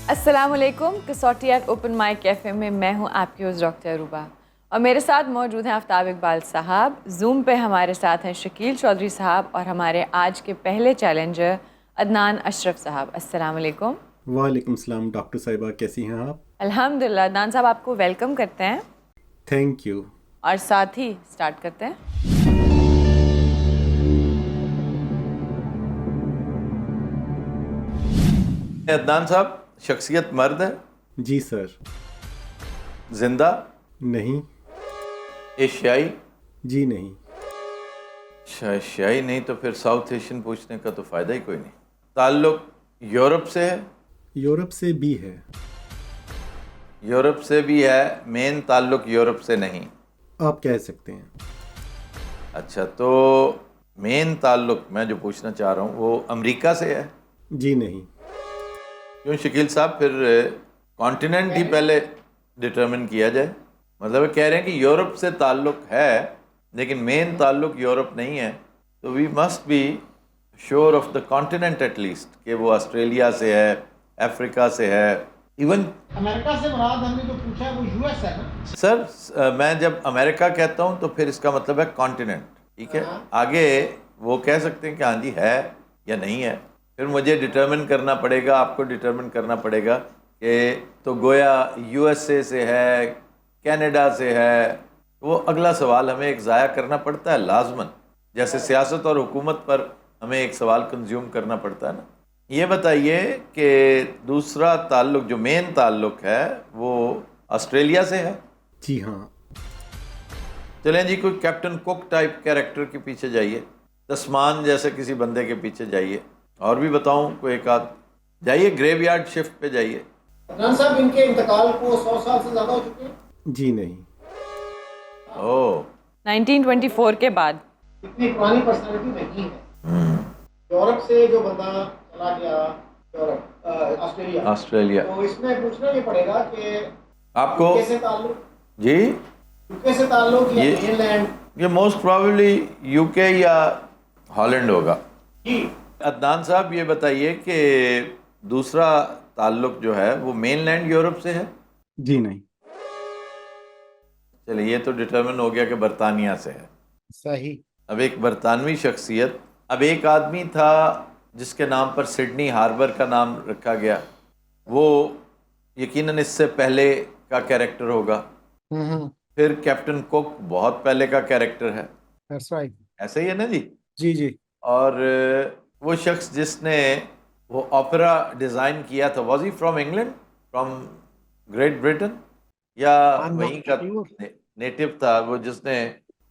अस्सलाम वालेकुम। कसौटी एट ओपन माइक कैफ़े में मैं हूं आपकी होस्ट डॉक्टर अरूबा और मेरे साथ मौजूद हैं आफ्ताब इकबाल साहब। जूम पे हमारे साथ हैं शकील चौधरी साहब और हमारे आज के पहले चैलेंजर अदनान अशरफ साहब। अस्सलाम वालेकुम। वालेकुम सलाम डॉक्टर साहिबा, कैसी हैं आप? अल्हम्दुलिल्लाह। अदनान साहब आपको वेलकम करते हैं थैंक यू। और साथ ही स्टार्ट करते हैं। अदनान साहब, शख्सियत मर्द है? जी सर। जिंदा? नहीं। एशियाई? जी नहीं। एशियाई नहीं तो फिर साउथ एशियन पूछने का तो फ़ायदा ही कोई नहीं। ताल्लुक यूरोप से है? यूरोप से भी है। यूरोप से भी है, मेन ताल्लुक यूरोप से नहीं। आप कह सकते हैं। अच्छा, तो मेन ताल्लुक मैं जो पूछना चाह रहा हूँ वो अमेरिका से है? जी नहीं। क्यों शकील साहब, फिर कॉन्टिनेंट ही पहले डिटरमिन किया जाए। मतलब कह रहे हैं कि यूरोप से ताल्लुक है लेकिन मेन ताल्लुक यूरोप नहीं है, तो we must be sure of the continent at least कि वो ऑस्ट्रेलिया से है, अफ्रीका से है, इवन अमेरिका से मुराद हमने जो पूछा है वो यूएस है ना। सर मैं जब अमेरिका कहता हूँ तो फिर इसका मतलब है कॉन्टिनेंट, ठीक है। आगे वो कह सकते हैं कि हाँ जी है या नहीं है, फिर मुझे डिटरमिन करना पड़ेगा, आपको डिटरमिन करना पड़ेगा कि तो गोया यूएसए से है, कनाडा से है। वो अगला सवाल हमें एक ज़ाया करना पड़ता है लाजमन, जैसे सियासत और हुकूमत पर हमें एक सवाल कंज्यूम करना पड़ता है ना। ये बताइए कि दूसरा ताल्लुक जो मेन ताल्लुक है वो ऑस्ट्रेलिया से है? जी हाँ। चलें जी, कोई कैप्टन कुक टाइप कैरेक्टर के पीछे जाइए, तस्मान जैसे किसी बंदे के पीछे जाइए, और भी बताऊं कोई एक आध, जाइए ग्रेवयार्ड शिफ्ट पे जाइए। अदनान साहब, इनके इंतकाल को 100 साल से ज्यादा हो चुके हैं। जी नहीं। ओह। 1924 के बाद। इतनी पुरानी पर्सनालिटी नहीं है। यूरोप से जो बंदा चला गया यूरोप ऑस्ट्रेलिया, ऑस्ट्रेलिया। तो इसमें पूछना ये पड़ेगा कि आपको यूके से ताल्लुक, जी, यूके से ताल्लुक या ये मेनलैंड। ये मोस्ट प्रोबेबली यूके या हॉलैंड होगा। जी। अदनान साहब ये बताइए कि दूसरा ताल्लुक जो है वो मेनलैंड यूरोप से है? जी नहीं। चलिए, ये तो डिटरमिन हो गया कि बरतानिया से है। सही। अब एक बरतानवी शख्सियत, अब एक आदमी था जिसके नाम पर सिडनी हार्बर का नाम रखा गया, वो यकीनन इससे पहले का कैरेक्टर होगा। हम्म। फिर कैप्टन कुक बहुत पहले का कैरेक्टर है, दैट्स राइट। ऐसा ही है ना जी? जी जी। और वो शख्स जिसने वो ओपेरा डिज़ाइन किया था, was he from England, from great Britain, या आई एम वहीं नॉट का श्योर। नेटिव था वो जिसने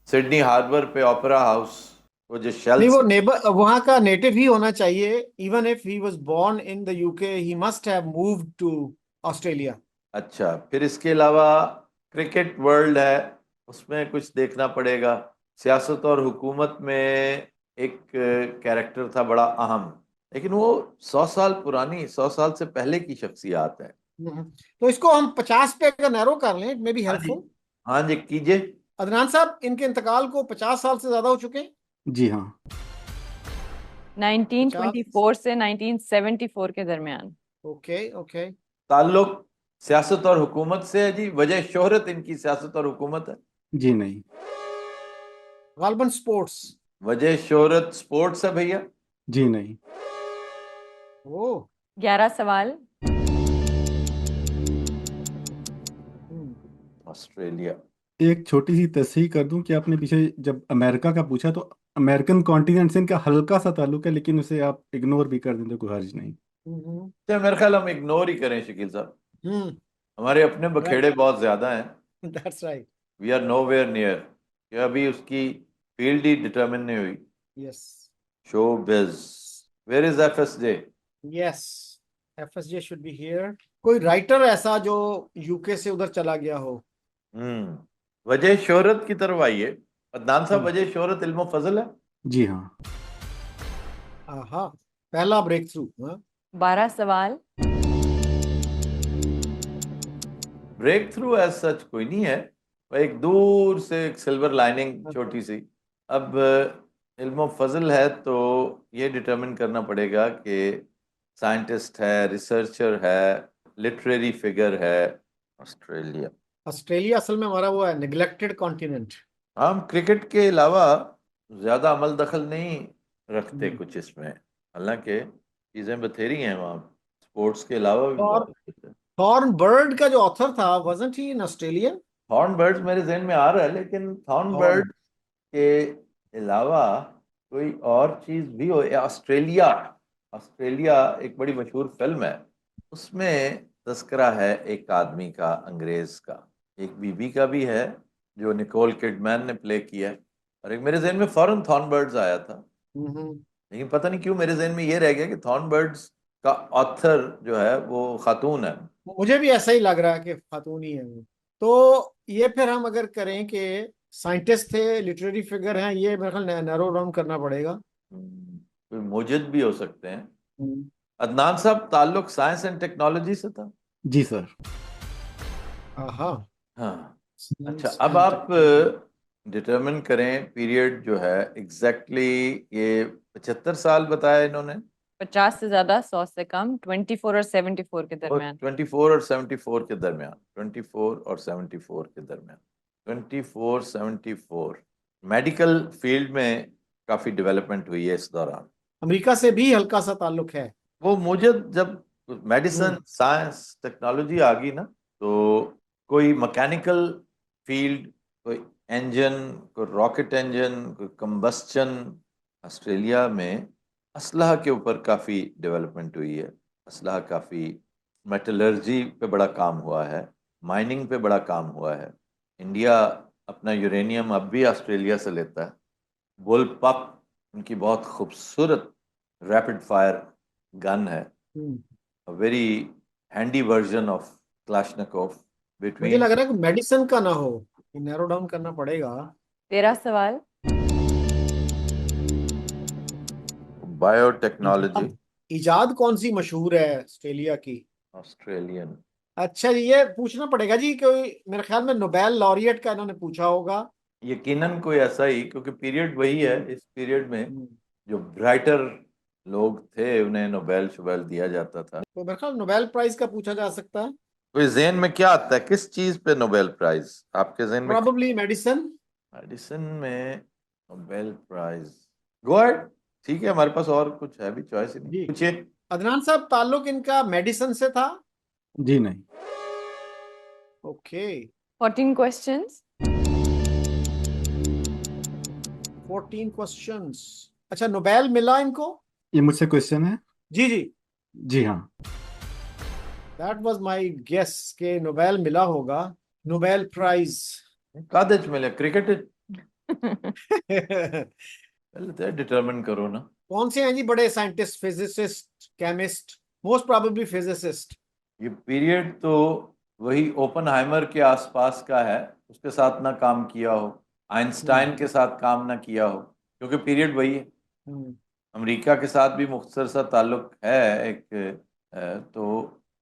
सिडनी हार्बर पे ओपेरा हाउस, वो जो नहीं, शेल्स। वो नेबर वहां का नेटिव ही होना चाहिए। Even if he was born in the UK, he must have moved to Australia. अच्छा, फिर इसके अलावा क्रिकेट वर्ल्ड है, उसमें कुछ देखना पड़ेगा। सियासत और हुकूमत में एक कैरेक्टर था बड़ा अहम, लेकिन वो 100 साल पुरानी, 100 साल से पहले की शख्सियात है। तो इसको हम 50 पे अगर नैरो कर लें, इट मे बी हाँ जी, हेल्पफुल। हाँ जी, कीजिए। अदनान साहब, इनके इंतकाल को 50 साल से ज्यादा हो चुके हैं। जी हाँ। 50। 1924 से 1974 के दरमियान। Okay okay. ताल्लुक सियासत और हुकूमत से है जी, वजह शोहरत इनकी सियासत और हुकूमत है? जी नहीं। गालबन स्पोर्ट्स। वजह शोहरत स्पोर्ट्स है भैया? जी नहीं। ओ। 11 सवाल। हम्म। ऑस्ट्रेलिया। एक छोटी सी तस्हीह कर दूं कि आपने पीछे जब अमेरिका का पूछा तो अमेरिकन कॉन्टिनेंट से इनका हल्का सा ताल्लुक है, लेकिन उसे आप इग्नोर भी कर दें तो कोई हर्ज नहीं। हम्म। तो मेरे ख्याल हम इग्नोर ही करें शकील साहब, हमारे अपने बखेड़े बहुत ज्यादा हैं। That's right. We are nowhere near, कि अभी उसकी फील्ड ही डिटर्मिन नहीं हुई। Yes. Show biz, where is FSJ? Yes. FSJ should be here. कोई राइटर ऐसा जो यूके से उधर चला गया हो। वजह शोहरत की तरफ आइए। अदनान साहब, हम्म। वजह शोहरत इल्म फजल है? जी हाँ। हाँ, पहला ब्रेक थ्रू। हाँ। 12 सवाल। ब्रेक थ्रू एज सच कोई नहीं है, वह एक दूर से एक सिल्वर लाइनिंग छोटी सी। अब इल्म फजल है तो ये डिटरमिन करना पड़ेगा कि साइंटिस्ट है, रिसर्चर है, लिटरेरी फिगर है ऑस्ट्रेलिया। ऑस्ट्रेलिया असल में हमारा वो है निगलेक्टेड कॉन्टिनेंट। हम क्रिकेट के अलावा ज्यादा अमल दखल नहीं रखते कुछ इसमें, हालांकि चीजें बथेरी हैं वहाँ, स्पोर्ट्स के अलावा भी और बहुत कुछ है। थॉर्न बर्ड का जो ऑथर था वाजंट ही इन ऑस्ट्रेलियन? थॉर्न बर्ड्स मेरे जहन में आ रहा है, लेकिन थॉर्न थॉर्न। बर्ड के अलावा कोई और चीज भी हो, या ऑस्ट्रेलिया। ऑस्ट्रेलिया एक बड़ी मशहूर फिल्म है, उसमें तस्करा है एक आदमी का, अंग्रेज का, एक बीबी का भी है जो निकोल किडमैन ने प्ले किया है, और एक मेरे जहन में फौरन थॉर्न बर्ड्स आया था, हम्म। लेकिन पता नहीं क्यों मेरे जहन में ये रह गया कि थॉर्न बर्ड्स का ऑथर जो है वो खातून है। मुझे भी ऐसा ही लग रहा है कि खातून ही है वो। तो ये फिर हम अगर करें कि साइंटिस्ट थे, लिटरेरी फिगर हैं, ये मेरे ख्याल नैरो डाउन करना पड़ेगा। कोई मुजिद भी हो सकते हैं। हम्म। अदनान साहब, ताल्लुक साइंस एंड टेक्नोलॉजी से था? जी सर। हाँ। हाँ। अच्छा, साइंस अब एंड आप टेक्नोलॉजी। डिटरमिन करें पीरियड जो है एग्जैक्टली ये 75 साल बताया इन्होंने, 50 से ज़्यादा, 100 से कम, 24 और 74 के और दरमियान। 24 और 74 के दरमियान, 24 और 74 के दरमियान, 24 74 मेडिकल फील्ड में काफ़ी डेवलपमेंट हुई है इस दौरान। अमेरिका से भी हल्का सा ताल्लुक है। वो मुझे जब मेडिसिन हम्म। साइंस टेक्नोलॉजी आ गई ना, तो कोई मैकेनिकल फील्ड, कोई इंजन, कोई रॉकेट इंजन, कोई कंबस्चन, ऑस्ट्रेलिया में असलहा के ऊपर काफ़ी डेवलपमेंट हुई है। असलहा काफ़ी, मेटलर्जी पे बड़ा काम हुआ है, माइनिंग पे बड़ा काम हुआ है। इंडिया अपना यूरेनियम अब भी ऑस्ट्रेलिया से लेता है। बुलपक उनकी बहुत खूबसूरत रैपिड फायर गन है, हम्म। a very handy version of Kalashnikov मुझे between लग रहा है कि मेडिसिन का ना हो, नैरो डाउन करना पड़ेगा। 13 सवाल। biotechnology, इजाद इजाद कौन सी मशहूर है ऑस्ट्रेलिया की? Australian। अच्छा जी, ये पूछना पड़ेगा जी, कोई मेरे ख्याल में नोबेल लॉरिएट का इन्होंने पूछा होगा। यकीनन कोई ऐसा ही, क्योंकि पीरियड वही है, हम्म। इस पीरियड में हम्म। जो ब्राइटर लोग थे उन्हें नोबेल शोबेल दिया जाता था। तो मेरे ख्याल नोबेल प्राइज का पूछा जा सकता है। कोई जेन में क्या आता है, किस चीज पे नोबेल प्राइज आपके जेन में? Probably medicine. मेडिसिन में नोबेल प्राइज। गो अहेड, ठीक है, हमारे पास और कुछ है भी, चॉइस ही नहीं, जी। पूछिए। अदनान साहब, ताल्लुक इनका मेडिसिन से था? जी नहीं। ओके। 14 क्वेश्चंस। 14 क्वेश्चंस। अच्छा, नोबेल मिला इनको? ये मुझसे क्वेश्चन है? जी जी। जी हाँ। दैट वाज माय गेस के नोबेल मिला होगा, नोबेल प्राइज। कादच मिले क्रिकेट, पहले तो डिटरमिन करो ना। कौन से हैं जी बड़े scientist, physicist, chemist? Most probably physicist. ये पीरियड तो वही ओपनहाइमर के आसपास का है, उसके साथ ना काम किया हो, आइंस्टाइन के साथ काम ना किया हो, क्योंकि पीरियड वही है। अमेरिका के साथ भी मुख्तसर सा ताल्लुक है एक, तो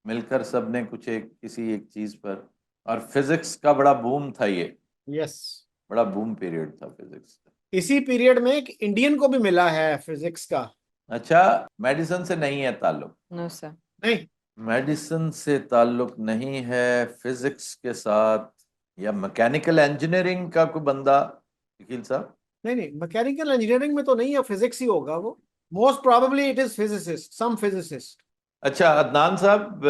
मिलकर सब ने कुछ एक किसी एक चीज पर, और फिजिक्स का बड़ा बूम था ये, यस। बड़ा बूम पीरियड था फिजिक्स का। इसी पीरियड में एक इंडियन को भी मिला है फिजिक्स का। अच्छा, मेडिसिन से नहीं है ताल्लुक? No sir. नहीं मेडिसिन से ताल्लुक नहीं है, फिजिक्स के साथ या मैकेनिकल इंजीनियरिंग का कोई बंदा, वकील साहब? नहीं नहीं, मैकेनिकल इंजीनियरिंग में तो नहीं है, फिजिक्स ही होगा वो। Most probably it is physicist, some physicist. अच्छा अदनान साहब,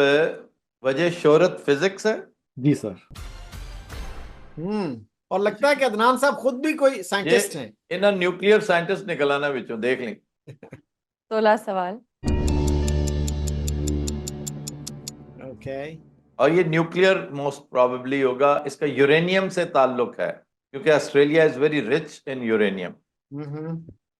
वजह शोहरत फिजिक्स है? जी सर। और लगता है कि अदनान साहब खुद भी कोई ये साइंटिस्ट हैं। इन्हें न्यूक्लियर साइंटिस्ट निकलाना बिचो, देख लें। 16 सवाल। ओके। और ये न्यूक्लियर मोस्ट प्रोबेबली होगा, इसका यूरेनियम से ताल्लुक है, क्योंकि Australia is very rich in uranium.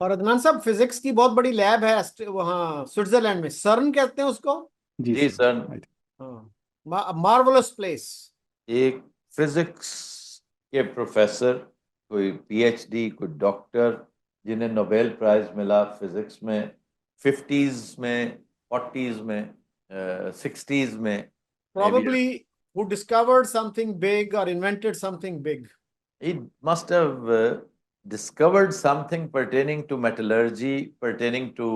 और अदनान साहब, फिजिक्स की बहुत बड़ी लैब है वहाँ स्विट्जरलैंड में, सर्न कहते हैं उसको। जी जी सर। सर। हाँ, मार्वलस प्लेस। एक फिजिक्स के प्रोफेसर, कोई पीएचडी, कोई डॉक्टर, जिन्हें नोबेल प्राइज मिला फिजिक्स में 50s में, 40s में, 60s में, may be. Probably who discovered something big or invented something big. He must have discovered something pertaining to metallurgy, pertaining to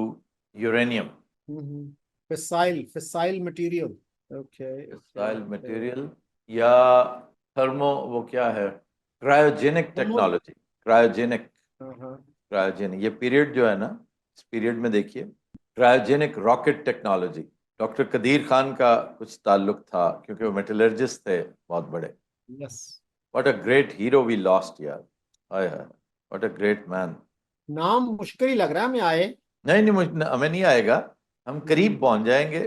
uranium. Fissile material. Okay fissile material या thermo, वो क्या है, cryogenic technology, cryogenic, हाँ cryogenic, ये period जो है ना, इस पीरियड में देखिए cryogenic rocket technology, doctor Qadeer Khan का कुछ ताल्लुक था क्योंकि वो मेटलर्जिस्ट थे बहुत बड़े। Yes. What a great hero we lost यार, हाय हाय, व्हाट अ ग्रेट मैन। नाम मुश्किल ही लग रहा है हमें आए। नहीं नहीं, हमें नहीं आएगा, हम करीब पहुंच जाएंगे,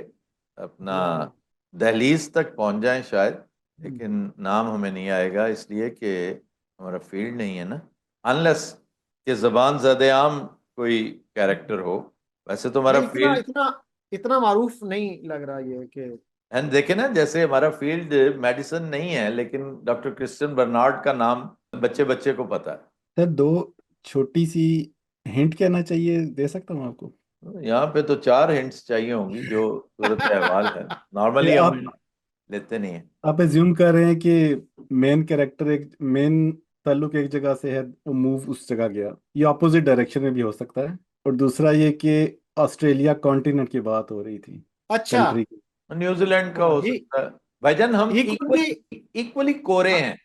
अपना दहलीज तक पहुंच जाएं शायद, लेकिन नाम हमें नहीं आएगा इसलिए कि हमारा फील्ड नहीं है ना, अनलेस कि जबान ज़द-ए-आम कोई कैरेक्टर हो, वैसे तो हमारा नहीं, इतना फील्ड। इतना इतना मारूफ नहीं लग रहा ये कि। एंड देखे ना, जैसे हमारा फील्ड मेडिसिन नहीं है, लेकिन डॉक्टर क्रिश्चियन बर्नार्ड का नाम बच्चे बच्चे को पता है। सर दो छोटी सी हिंट कहना चाहिए, दे सकता हूँ आपको? यहाँ पे तो 4 हिंट्स चाहिए होंगी, जो सूरत अहवाल है, ये नॉर्मली हम आप लेते नहीं है। आप एज्यूम कर रहे हैं कि मेन कैरेक्टर एक मेन ताल्लुक एक जगह से है, वो मूव उस जगह गया, ये ऑपोजिट डायरेक्शन में भी हो सकता है। और दूसरा ये कि ऑस्ट्रेलिया कॉन्टिनेंट की बात हो रही थी, अच्छा। कंट्री की। न्यूजीलैंड का हाँ, हो सकता है, भाईजान हम ही कुड बी। इक्वली कोरे हैं,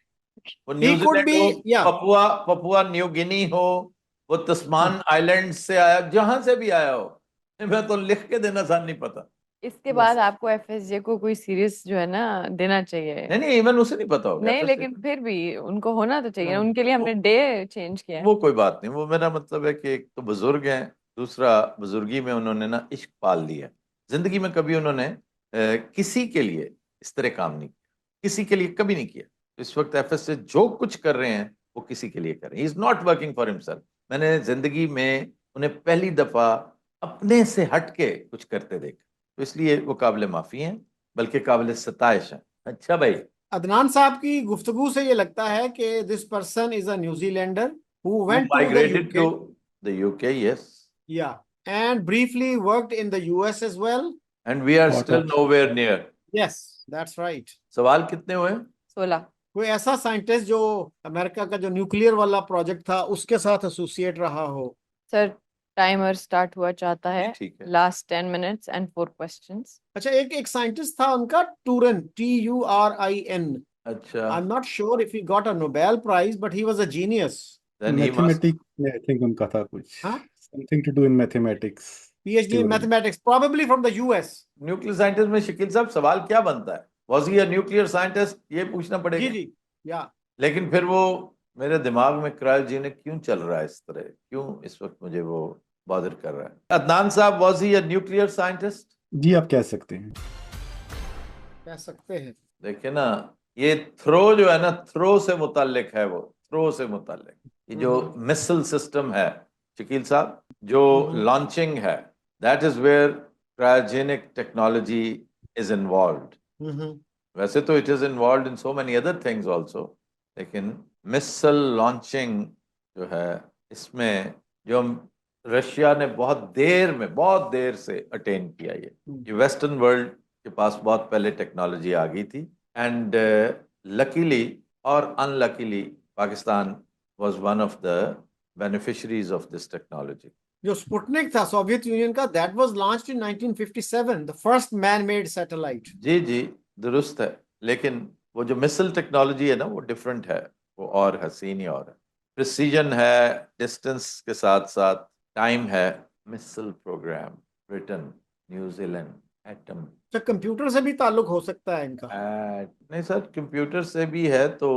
वो ही कुड न्यूजीलैंड बी। हो, या पपुआ पपुआ न्यू गिनी हो, वो तस्मान आइलैंड से आया, जहां से भी आया हो, मैं तो लिख के देना सान नहीं पता। इसके यस। बाद आपको एफएसजे को कोई सीरीज जो है ना देना चाहिए। नहीं नहीं, इवन उसे नहीं पता होगा नहीं, फिर। लेकिन फिर भी उनको होना तो चाहिए ना, उनके लिए हमने डे चेंज किया है। वो कोई बात नहीं, वो मेरा मतलब है कि एक तो बुजुर्ग हैं, दूसरा बुजुर्गी में उन्होंने ना इश्क पाल लिया है। जिंदगी में कभी उन्होंने किसी के लिए इस तरह काम नहीं किया, किसी के लिए कभी नहीं किया। तो इस वक्त एफएस से जो कुछ कर रहे हैं वो किसी के लिए कर रहे हैं, he is not working for himself. मैंने जिंदगी में उन्हें पहली दफा अपने से हट के कुछ करते देखा, तो इसलिए वो काबिल माफी हैं, बल्कि काबिल सताइश हैं। अच्छा भाई। अदनान साहब की गुफ्तगू से ये लगता है कि this person is a New Zealander who Who went to the migrated UK. to the UK, yes, या and briefly worked in the US as well. and we are Out still of nowhere near. Yes, that's right. सवाल कितने हुए? 16। कोई ऐसा scientist जो America का जो nuclear वाला प्रोजेक्ट था उसके साथ एसोसिएट रहा हो। सर टाइमर स्टार्ट हुआ चाहता है। ठीक है। Last 10 minutes and 4 questions। अच्छा, एक एक साइंटिस्ट था उनका, टूरन, TURIN। अच्छा, I am not sure if he got a Nobel prize but he was a genius. then he must, mathematics में आई थिंक उनका था कुछ, हाँ, something to do in mathematics, PhD in theory. mathematics, probably from the US। Nuclear scientist में शकील साहब सवाल क्या बनता है? Was he a nuclear scientist, ये पूछना जी पड़ेगा। जी। या लेकिन फिर वो मेरे दिमाग में क्रायोजेनिक क्यों चल रहा है इस तरह, क्यों इस वक्त मुझे वो बॉदर कर रहा है? अदनान साहब, was he a nuclear scientist? जी आप कह सकते हैं। कह सकते हैं। देखिए ना, ये थ्रो जो है ना, थ्रो से मुताल्लिक है, वो थ्रो से मुताल्लिक, ये जो मिसल सिस्टम है शकील साहब, जो लॉन्चिंग है, that is where cryogenic technology is involved. वैसे तो it is involved in so many other things also, लेकिन मिसल लॉन्चिंग जो है, इसमें जो रशिया ने बहुत देर से अटेन किया, ये वेस्टर्न वर्ल्ड के पास बहुत पहले टेक्नोलॉजी आ गई थी। एंड लकीली और unluckily Pakistan was one of the beneficiaries of this technology. जो स्पुतनिक था सोवियत यूनियन का, that was launched in 1957, the first man made satellite. जी जी, दुरुस्त है, लेकिन वो जो मिसल टेक्नोलॉजी है ना, वो डिफरेंट है, वो और हसीन ही और है, प्रिसीजन है, डिस्टेंस के साथ साथ टाइम है। मिसल प्रोग्राम, ब्रिटेन, न्यूजीलैंड, एटम। तो कंप्यूटर से भी ताल्लुक हो सकता है इनका? नहीं सर, कंप्यूटर से भी है तो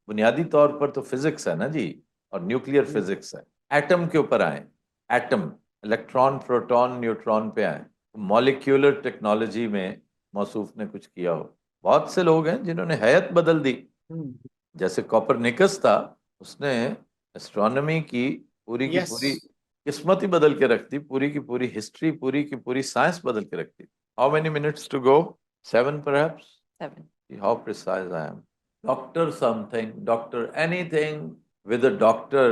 बुनियादी तौर पर तो फिजिक्स है ना जी, और न्यूक्लियर फिजिक्स है। एटम के ऊपर आए, एटम, इलेक्ट्रॉन, प्रोटॉन, न्यूट्रॉन पे आए, मॉलिक्यूलर टेक्नोलॉजी में मौसूफ ने कुछ किया हो। बहुत से लोग हैं जिन्होंने हैत बदल दी, जैसे कॉपरनिकस था, उसने एस्ट्रोनॉमी की यस। पूरी किस्मत ही बदल के रख दी, पूरी की पूरी हिस्ट्री, पूरी की पूरी साइंस बदल के रख दी। How many minutes to go? 7 perhaps? 7। How precise I am. Doctor something, doctor anything with a doctor.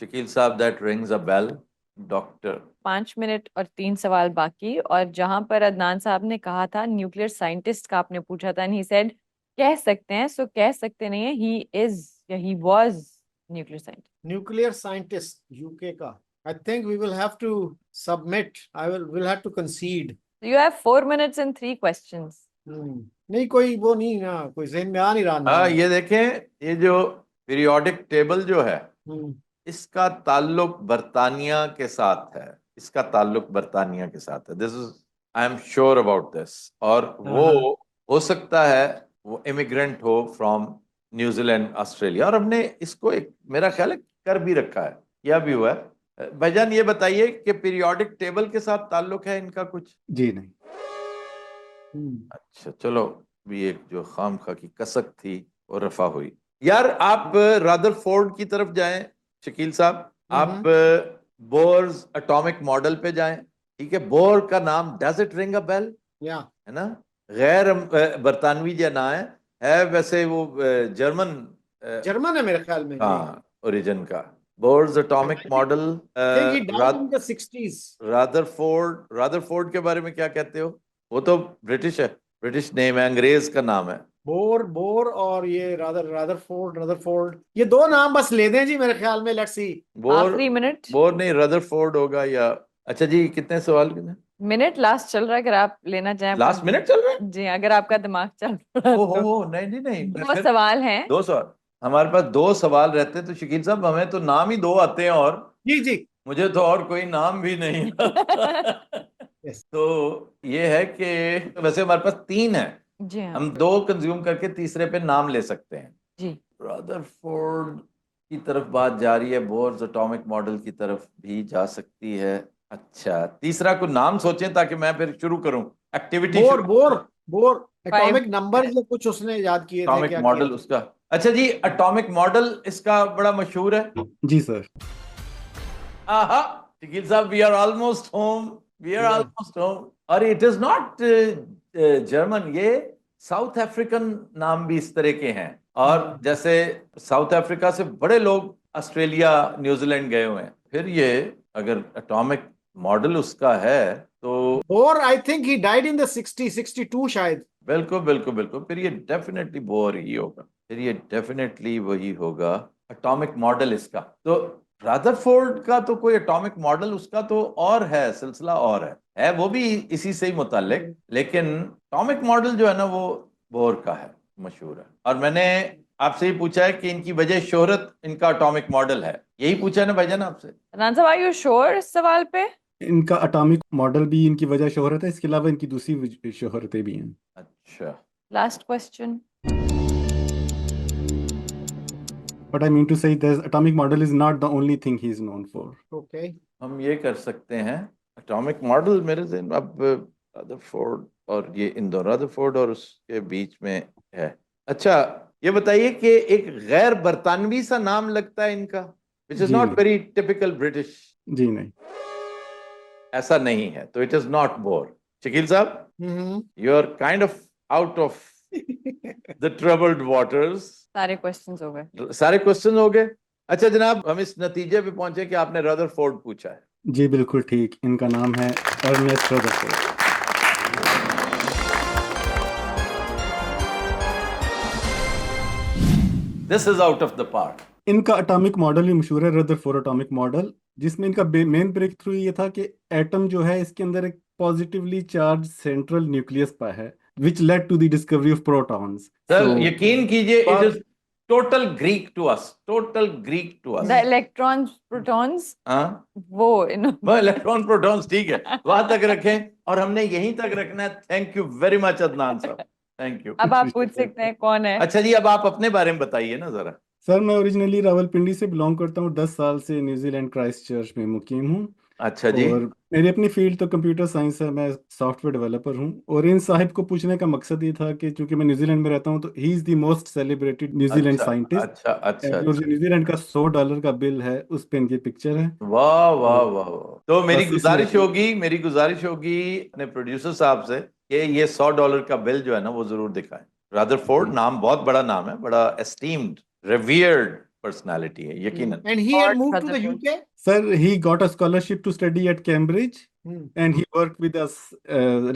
Shakil Saab, that rings a bell. Doctor. 5 minute और 3 सवाल बाकी। और जहां पर अदनान साहब ने कहा था न्यूक्लियर साइंटिस्ट का, आपने पूछा था, ही सेड कह सकते हैं, सो कह सकते नहीं है, ही इज या he was nuclear scientist. Nuclear scientist UK का। I think we will have to submit, I will have to concede. यू हैव 4 minutes and 3 questions। नहीं कोई वो नहीं ना, कोई जहन में आ नहीं रहा हाँ, नाम। ये देखें, ये जो पीरियोडिक टेबल जो है, हम्म, इसका ताल्लुक बर्तानिया के साथ है। इसका ताल्लुक बर्तानिया के साथ है। This is, I am sure about this. और वो हाँ हो सकता है वो इमिग्रेंट हो फ्रॉम न्यूजीलैंड, ऑस्ट्रेलिया। और हमने इसको एक, मेरा ख्याल है, कर भी रखा है, किया भी हुआ है। भाईजान ये बताइए कि पीरियोडिक टेबल के साथ ताल्लुक है इनका कुछ? जी नहीं। अच्छा, चलो, भी एक जो खामखा की कसक थी वो रफा हुई। यार, आप रादरफोर्ड की तरफ जाएं, शकील साहब। आप बोर्स एटॉमिक मॉडल पे जाएं। ठीक है, बोर का नाम, does it ring a bell? या है ना? गैर बरतानवी जो ना है वैसे वो जर्मन, जर्मन है मेरे ख्याल में जी। हाँ, ओरिजिन का। Bohr's atomic model. Think he died in the 60s। रादरफोर्ड के बारे में क्या कहते हो? वो तो ब्रिटिश है, ब्रिटिश नेम है, अंग्रेज का नाम है। बोर बोर और ये रदरफोर्ड ये दो नाम बस ले दें जी मेरे ख्याल में। Let's see. बोर, आखिरी मिनट। बोर नहीं, रदरफोर्ड होगा या। अच्छा जी, कितने सवाल, कितने? मिनट लास्ट चल रहा है, अगर आप लेना चाहें लास्ट मिनट चल रहे हैं? जी, अगर आपका दिमाग चल रहा है तो। ओहो, नहीं नहीं नहीं, मैं 2 फिर सवाल हैं। दो सवाल। हमारे पास दो सवाल रहते तो शकील साहब, हमें तो नाम ही दो आते हैं, और जी जी। मुझे तो और कोई नाम भी नहीं आता। यस। तो ये है कि वैसे हमारे पास तीन है, जी हाँ। हम दो कंज्यूम करके तीसरे पे नाम ले सकते हैं। जी। रदरफोर्ड की तरफ बात जा रही है, बोर्स एटॉमिक मॉडल की तरफ भी जा सकती है। अच्छा, तीसरा को नाम सोचें ताकि मैं फिर शुरू करूं, एक्टिविटी बोर शुरू बोर करूं। बोर 5 एटॉमिक नंबर या कुछ उसने याद किए थे, एटॉमिक क्या किया मॉडल उसका, अच्छा जी, एटॉमिक मॉडल इसका बड़ा मशहूर है। जी सर। आहा, शकील साहब, we are almost home, we are yeah almost home. और इट इज नॉट जर्मन, ये साउथ अफ्रीकन नाम भी इस तरह के हैं। और जैसे साउथ अफ्रीका से बड़े लोग ऑस्ट्रेलिया, न्यूजीलैंड गए हुए हैं। फिर ये अगर एटॉमिक मॉडल उसका है तो bore I think he died in the 62 शायद। बिल्कुल बिल्कुल बिल्कुल, फिर ये डेफिनेटली बोर ही होगा, फिर ये डेफिनेटली वही होगा। एटॉमिक मॉडल इसका तो, रादरफोर्ड का तो कोई एटॉमिक मॉडल उसका तो और है, सिलसिला और है वो भी इसी से ही मुतालिक। लेकिन एटॉमिक मॉडल जो है ना, वो बोर का है, मशहूर है। और मैंने आपसे ही पूछा है कि इनकी वजह शोहरत, इनका एटॉमिक मॉडल है, यही पूछा है ना भाईजान आपसे? अदनान साहब, आर यू श्योर इस सवाल पे? इनका अटॉमिक मॉडल भी इनकी वजह शोहरत है, इसके अलावा इनकी दूसरी शोहरतें भी हैं। अच्छा, last question. But I mean to say that atomic model is not the only thing he is known for. Okay. हम ये कर सकते हैं, एटॉमिक मॉडल मेरे से अब रदरफोर्ड और ये, इन दोनों रदरफोर्ड और उसके बीच में है। अच्छा, ये बताइए कि एक गैर बरतानवी सा नाम लगता है इनका, विच इज जी नॉट नहीं। Very typical British. जी नहीं। ऐसा नहीं है तो it is not bore. Shakeel साहब, you are kind of out of the troubled waters. सारे क्वेश्चंस हो गए। सारे क्वेश्चन हो गए। अच्छा जनाब, हम इस नतीजे पे पहुंचे कि आपने रदरफोर्ड पूछा है। जी बिल्कुल ठीक, इनका नाम है Ernest Rutherford. This is out of the park. इनका एटॉमिक मॉडल भी मशहूर है, रदरफोर्ड एटॉमिक मॉडल, जिसमें इनका मेन ब्रेक थ्रू ये था कि एटम जो है इसके अंदर एक पॉजिटिवली चार्ज सेंट्रल न्यूक्लियस पा है, which led to the discovery of protons. Sir यकीन कीजिए, it is total Greek to us, total Greek to us. The electrons, protons, हाँ, वो इलेक्ट्रॉन प्रोटॉन्स, ठीक है, वहां तक रखें और हमने यहीं तक रखना है। Thank you very much Adnan साहब, थैंक यू। अब आप पूछ सकते हैं कौन है। अच्छा जी, अब आप अपने बारे में बताइए ना जरा। सर मैं ओरिजिनली रावलपिंडी से बिलोंग करता हूँ, 10 साल से न्यूजीलैंड क्राइस्ट चर्च में मुकीम हूँ। अच्छा जी, और मेरी अपनी फील्ड तो कंप्यूटर साइंस है, मैं सॉफ्टवेयर डेवलपर हूँ। और इन साहिब को पूछने का मकसद ये था कि चूंकि मैं न्यूजीलैंड में रहता हूँ तो he is the most celebrated New Zealand अच्छा साइंटिस्ट। अच्छा अच्छा और जो अच्छा, न्यूजीलैंड का $100 का बिल है उस पे इनकी पिक्चर है। वाह वाह तो वाह वाह। तो मेरी बस गुजारिश इसलिए होगी, मेरी गुजारिश होगी अपने प्रोड्यूसर साहब से कि ये $100 का बिल जो है ना वो जरूर दिखाएं। रदरफोर्ड नाम बहुत बड़ा नाम है, बड़ा एस्टीम्ड, रिवियर्ड पर्सनालिटी है, यकीनन। And he had Lord moved to the Rutherford. UK. Sir he got a scholarship to study at Cambridge and he worked with a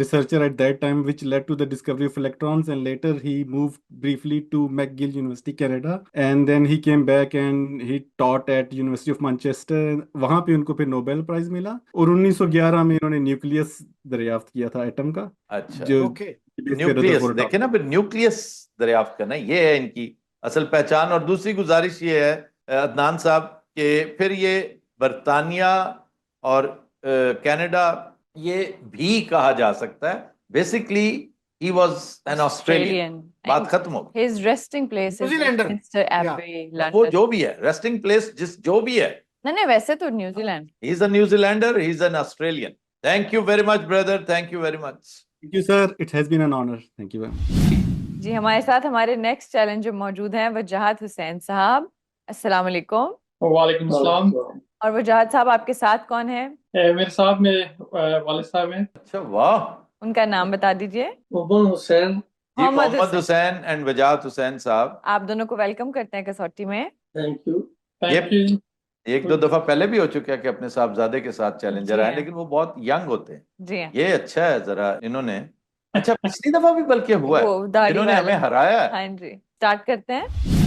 researcher at that time, which led to the discovery of electrons. And later he moved briefly to McGill University, Canada, and then he came back and he taught at University of Manchester. वहां पे उनको फिर Nobel prize मिला, और 1911 में इन्होंने nucleus दरियाफ्त किया था एटम का, अच्छा, जो ओके। न्यूक्लियस देखे ना, फिर न्यूक्लियस दरियाफ्त करना, ये है इनकी असल पहचान। और दूसरी गुजारिश ये है अदनान साहब कि फिर ये बरतानिया और कनाडा ये भी कहा जा सकता है। Basically he was an Australian, बात खत्म हो गई। His resting place is New Zealander. Westminster Yeah. Abbey, वो London. जो भी है, रेस्टिंग प्लेस जो भी है, नहीं वैसे तो New Zealand. He is a New Zealander, he is an Australian. Thank you very much brother, thank you very much. Thank you, sir. It has been an honor. Thank you. जी हमारे साथ हमारे नेक्स्ट चैलेंजर मौजूद हैं वजाहत हुसैन साहब। अस्सलाम वालेकुम। वालेकुम सलाम। और वजाहत साहब आपके साथ कौन है? मेरे साथ मेरे वालिद साहब हैं। अच्छा, वाह। उनका नाम बता दीजिए। मोहम्मद हुसैन। जी, मोहम्मद हुसैन एंड वजाहत हुसैन साहब, आप दोनों को वेलकम करते हैं कसौटी में। Thank you. ये थैंक यू। एक दो दफा पहले भी हो चुका है कि अपने साहबजादे के साथ चैलेंजर जी आए, हाँ। लेकिन वो बहुत यंग होते हैं। जी हाँ। ये अच्छा है, जरा इन्होंने अच्छा पिछली दफा भी बल्कि हुआ है, वो दाढ़ी इन्होंने वाला। हमें हराया है। हाँ जी, स्टार्ट करते हैं।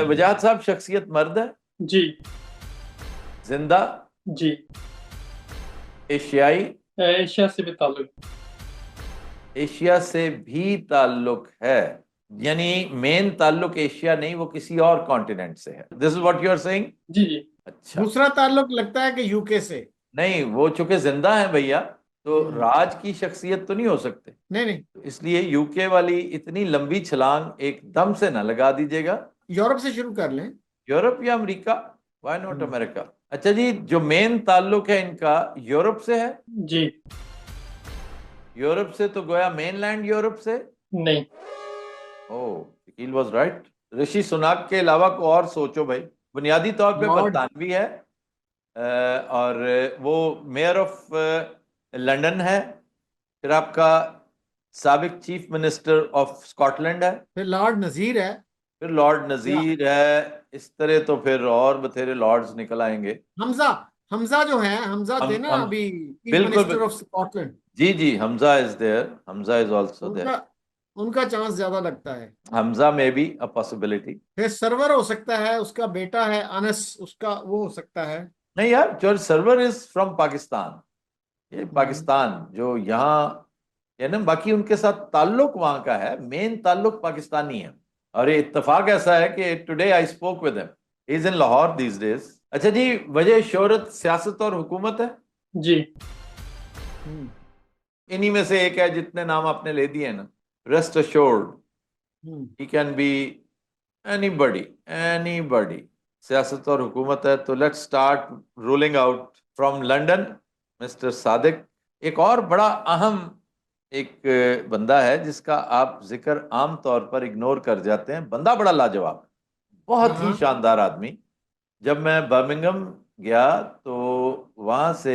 वजाहत साहब, शख्सियत मर्द है, जी जिंदा, जी। एशियाई, एशिया से भी ताल्लुक। एशिया से भी ताल्लुक है, यानी मेन ताल्लुक एशिया नहीं, वो किसी और कॉन्टिनेंट से है। This is what you are saying? जी जी। अच्छा, दूसरा ताल्लुक लगता है कि यूके से। नहीं, वो चूंकि जिंदा है भैया, तो राज की शख्सियत तो नहीं हो सकते, नहीं नहीं, इसलिए यूके वाली इतनी लंबी छलांग एकदम से ना लगा दीजिएगा। यूरोप से शुरू कर लें। यूरोप या अमेरिका, व्हाई नॉट अमेरिका? अच्छा जी, जो मेन ताल्लुक है इनका यूरोप से है। जी यूरोप से तो गोया मेनलैंड यूरोप से। नहीं। ओह, शकील वाज राइट। ऋषि सुनाक के अलावा को और सोचो भाई। बुनियादी तौर पे लॉर्ड। बरतानवी है, और वो मेयर ऑफ लंदन है। फिर आपका साबिक चीफ मिनिस्टर ऑफ स्कॉटलैंड है। फिर लॉर्ड नजीर है। फिर लॉर्ड नजीर है। इस तरह तो फिर और बथेरे लॉर्ड्स निकल आएंगे। हमजा, हमजा जो है, हमजा थे ना अभी चीफ बिल्कुल, मिनिस्टर ऑफ स्कॉटलैंड। जी जी, Humza is there, Humza is also there. उनका चांस ज्यादा लगता है। हमजा में भी अ पॉसिबिलिटी। फिर सर्वर हो सकता है, उसका बेटा है अनस, उसका वो हो सकता है। नहीं यार, George server is from Pakistan. ये पाकिस्तान जो यहाँ है ना, बाकी उनके साथ ताल्लुक वहां का है, मेन ताल्लुक पाकिस्तानी है। और ये इत्तेफाक ऐसा है कि today I spoke with him, he is in Lahore these days. अच्छा जी, वजह शोहरत सियासत और हुकूमत है। जी इन्हीं में से एक है, जितने नाम आपने ले दिए ना, rest assured he can be anybody, anybody. सियासत और हुकूमत है तो let's start ruling out from London mister Sadiq. एक और बड़ा अहम एक बंदा है जिसका आप जिक्र आम तौर पर इग्नोर कर जाते हैं। बंदा बड़ा लाजवाब, बहुत ही शानदार आदमी। जब मैं बर्मिंघम गया तो वहां से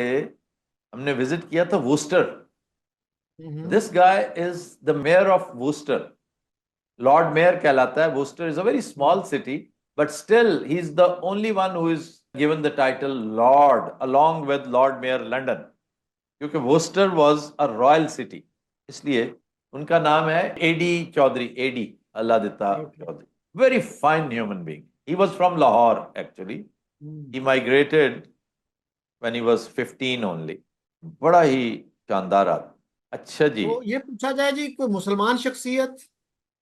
हमने विजिट किया था Worcester. This guy is the mayor of Worcester, lord mayor कहलाता है। Worcester is a very small city, but still he is the only one who is given the title lord along with lord mayor London, क्योंकि Worcester was a royal city, इसलिए उनका नाम है Eddie Chaudhry, Eddie Allahditta Chaudhry. Very fine human being. He was from Lahore actually. He migrated when he was 15 only. बड़ा ही शानदार आदमी। अच्छा जी, तो ये पूछा जाए जी, कोई मुसलमान शख्सियत?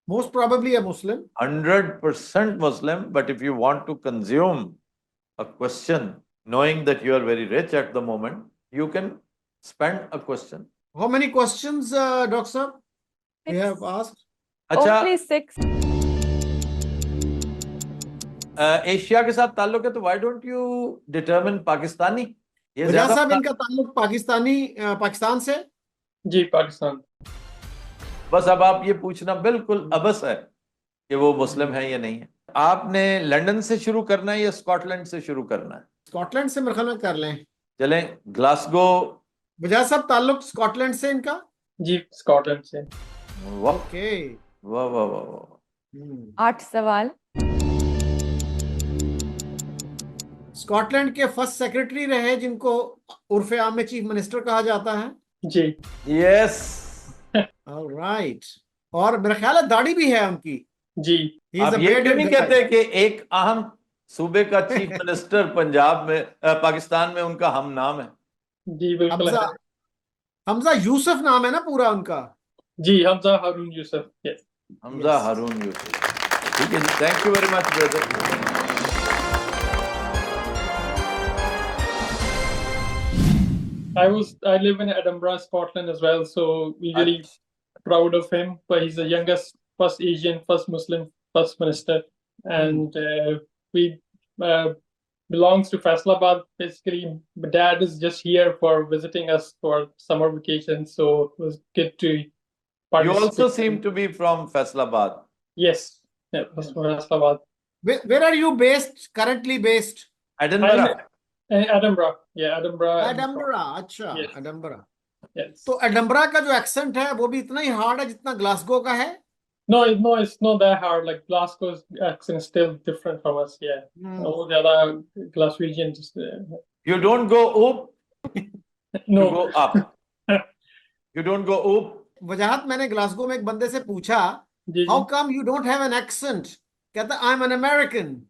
मोस्ट प्रोबेबली है मुस्लिम। 100% Muslim, but if you want to consume a question, knowing that you are very rich at the moment, you can spend a question. How many questions, Dr. Sir, we have asked? अच्छा, Only 6. Asia के साथ ताल्लुक है तो why don't you determine Pakistani? ये वजह ज्यादा साहब, इनका ताल्लुक पाकिस्तान से। जी पाकिस्तान। बस अब आप ये पूछना बिल्कुल अबस है कि वो मुस्लिम है या नहीं है। आपने लंदन से शुरू करना है या स्कॉटलैंड से शुरू करना है? स्कॉटलैंड से मेरे ख्याल में कर लें। चलें, ग्लासगो। वजह साहब, ताल्लुक स्कॉटलैंड से इनका। जी स्कॉटलैंड से। वाह ओके। वाह वाह वाह वाह। 8 सवाल। स्कॉटलैंड के फर्स्ट सेक्रेटरी रहे जिनको उर्फ आम में चीफ मिनिस्टर कहा जाता है। जी। यस। ऑलराइट। और मेरा ख्याल है दाढ़ी भी है उनकी। जी। ही इज आप अ ये क्यों bearded नहीं guy. कहते कि एक अहम सूबे का चीफ मिनिस्टर पंजाब में पाकिस्तान में उनका हम नाम है? जी बिल्कुल हमजा है। हमजा यूसुफ नाम है ना पूरा उनका। जी हमजा हारून यूसुफ। यस। हमजा Yes. हारून यूसुफ। ठीक है जी, thank you very much brother. I live in Edinburgh, Scotland as well, so we're really proud of him. But he's the youngest, first Asian, first Muslim, first minister, and we belongs to Faisalabad. Basically, my dad is just here for visiting us for summer vacation, so it was good to You also participate. seem to be from Faisalabad. Yes, yeah, that's from Faisalabad. Where are you based, currently based? Edinburgh. Edinburgh, yeah, Edinburgh. Edinburgh. अच्छा, Yes. Edinburgh. Yes. तो Edinburgh का जो accent है वो भी इतना ही hard है जितना ग्लासगो का है। No, it's not that hard. Like Glasgow's accent is still different from us. Yeah. All the other Glaswegian just You don't go up, you no. go up. You don't go up. वजाहत मैंने Glasgow में एक बंदे से पूछा, जी, how come you don't have an accent? कहता I am an American.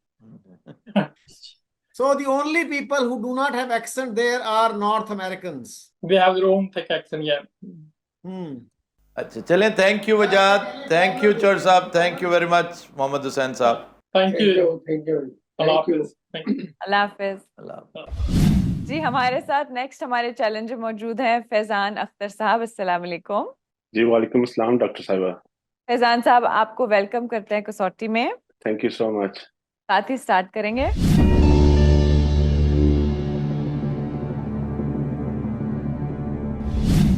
So the only people who do not have accent there are North Americans. they have their own thick accent. Yeah. Hmm. अच्छा चलें, thank you वजाद, thank you चौर साहब, thank you very much Mohammad Hussain साहब। Thank you. Thank you. Allah Hafiz. Thank you. अल्लाह हाफिज। अल्लाह। जी हमारे साथ next हमारे challenger मौजूद हैं फैजान अख्तर साहब। अस्सलाम वालेकुम। जी वालेकुम अस्सलाम डॉक्टर साहिबा। फैजान साहब आपको वेलकम करते हैं कसौटी में। Thank you so much. साथ ही स्टार्ट करेंगे।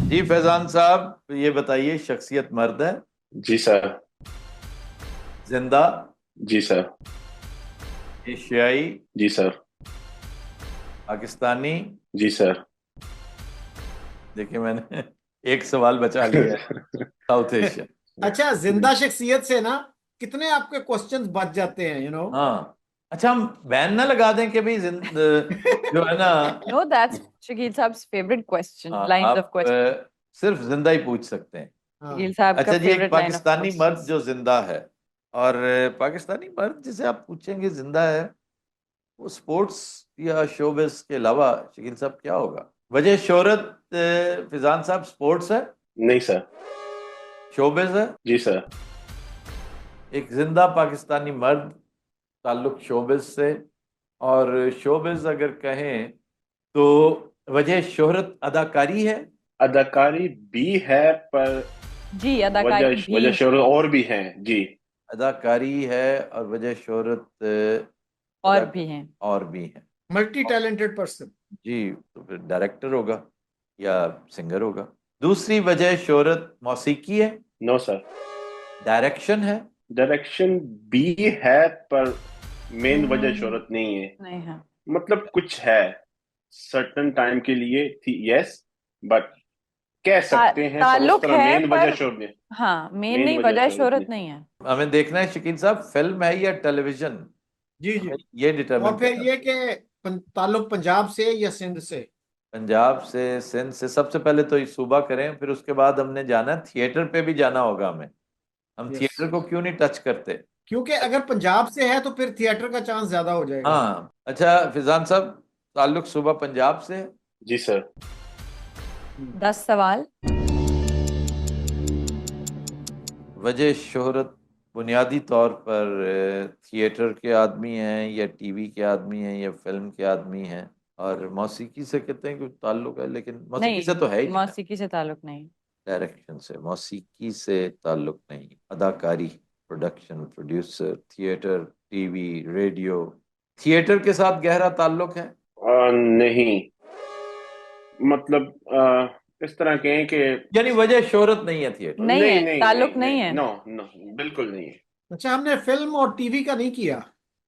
जी फैजान साहब ये बताइए, शख्सियत मर्द है? जी सर। जिंदा? जी सर। एशियाई? जी सर। पाकिस्तानी? जी सर। देखिए मैंने एक सवाल बचा लिया है। South Asia. अच्छा, जिंदा शख्सियत से ना कितने आपके क्वेश्चंस बच जाते हैं, हाँ अच्छा, हम बैन ना लगा दें कि भाई जो है ना, नो दैट्स शकील साहब्स फेवरेट क्वेश्चन, हाँ, लाइंस आप ऑफ क्वेश्चन। सिर्फ जिंदा ही पूछ सकते हैं। शकील साहब का अच्छा जी, एक फेवरेट लाइन ऑफ पाकिस्तानी मर्द क्वेश्चन। जो जिंदा है, और पाकिस्तानी मर्द जिसे आप पूछेंगे जिंदा है, वो स्पोर्ट्स या शोबिस के अलावा शकील साहब क्या होगा? वजह शोहरत फिजान साहब स्पोर्ट्स है? नहीं सर। शोबिस है? जी सर। एक जिंदा पाकिस्तानी मर्द, ताल्लुक शोबिस से, और शोबिस अगर कहें तो वजह शोहरत अदाकारी है? अदाकारी भी है, पर जी अदाकारी वजह भी शोहरत और भी हैं। जी अदाकारी है और वजह शोहरत और भी हैं। और भी हैं। Multi talented person. जी, तो फिर डायरेक्टर होगा या सिंगर होगा। दूसरी वजह शोहरत मौसीकी है? No sir. डायरेक्शन है? डायरेक्शन भी है, पर मेन वजह शोहरत नहीं है। नहीं है। मतलब कुछ है सर्टन टाइम के लिए थी, यस, बट कह सकते हैं, पर उस ताल्लुक तरह है मेन वजह पर शोहरत नहीं। हाँ मेन मेन नहीं, वजह वजह शोहरत शोहरत नहीं। नहीं है। हमें देखना है शकील साहब, फिल्म है या टेलीविजन, जी जी। ये डिटरमिन और फिर करना ये कि ताल्लुक पंजाब से या सिंध से। पंजाब से, सिंध से। सबसे पहले तो ये सूबा करें, फिर उसके बाद हमने जाना थिएटर पे भी जाना होगा हमें। हम Yes. थिएटर को क्यों नहीं टच करते? क्योंकि अगर पंजाब से है तो फिर थिएटर का चांस ज्यादा हो जाएगा। हाँ अच्छा फिजान साहब, ताल्लुक सूबा पंजाब से है? जी सर। 10 सवाल। वजह शोहरत बुनियादी तौर पर थिएटर के आदमी हैं या टीवी के आदमी हैं या फिल्म के आदमी हैं, और मौसीकी से कहते हैं कि ताल्लुक है, लेकिन मौसीकी नहीं, से तो है ही नहीं। मौसीकी से ताल्लुक नहीं। डायरेक्शन से, मौसीकी से ताल्लुक नहीं। अदाकारी, production, producer, theatre, TV, radio. Theatre के साथ गहरा ताल्लुक है? नहीं, मतलब इस तरह कहें कि यानी वजह शोहरत नहीं है थिएटर? नहीं है, ताल्लुक नहीं है। नो नो, बिल्कुल नहीं है। अच्छा, हमने फिल्म और टीवी का नहीं किया।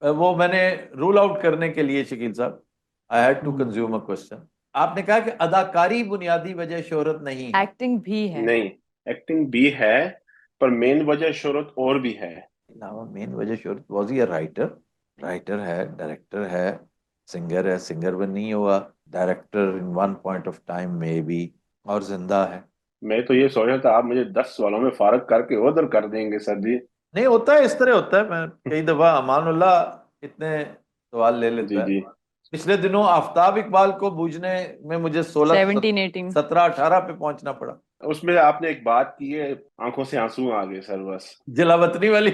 वो मैंने रूल आउट करने के लिए शकील साहब, I had to consume a question. आपने कहा कि अदाकारी बुनियादी वजह शोहरत नहीं है। एक्टिंग भी है। नहीं, एक्टिंग भी है, पर मेन वजह शोहरत और भी है। अलावा मेन वजह शोहरत, was he a writer? Writer है, डायरेक्टर है, सिंगर है, सिंगर भी नहीं हुआ, director in one point of time में भी, और जिंदा है। मैं तो ये सोच रहा था आप मुझे 10 सवालों में फारग करके उधर कर देंगे सर जी। नहीं होता है, इस तरह होता है। मैं कई दफा अमानुल्लाह इतने सवाल ले जी लेता है। जी। पिछले दिनों आफ्ताब इकबाल को बूझने में मुझे 16 17 18 17 18 पे पहुंचना पड़ा। उसमें आपने एक बात की है, आंखों से आंसू आ गए सर बस। जलावतनी वाली।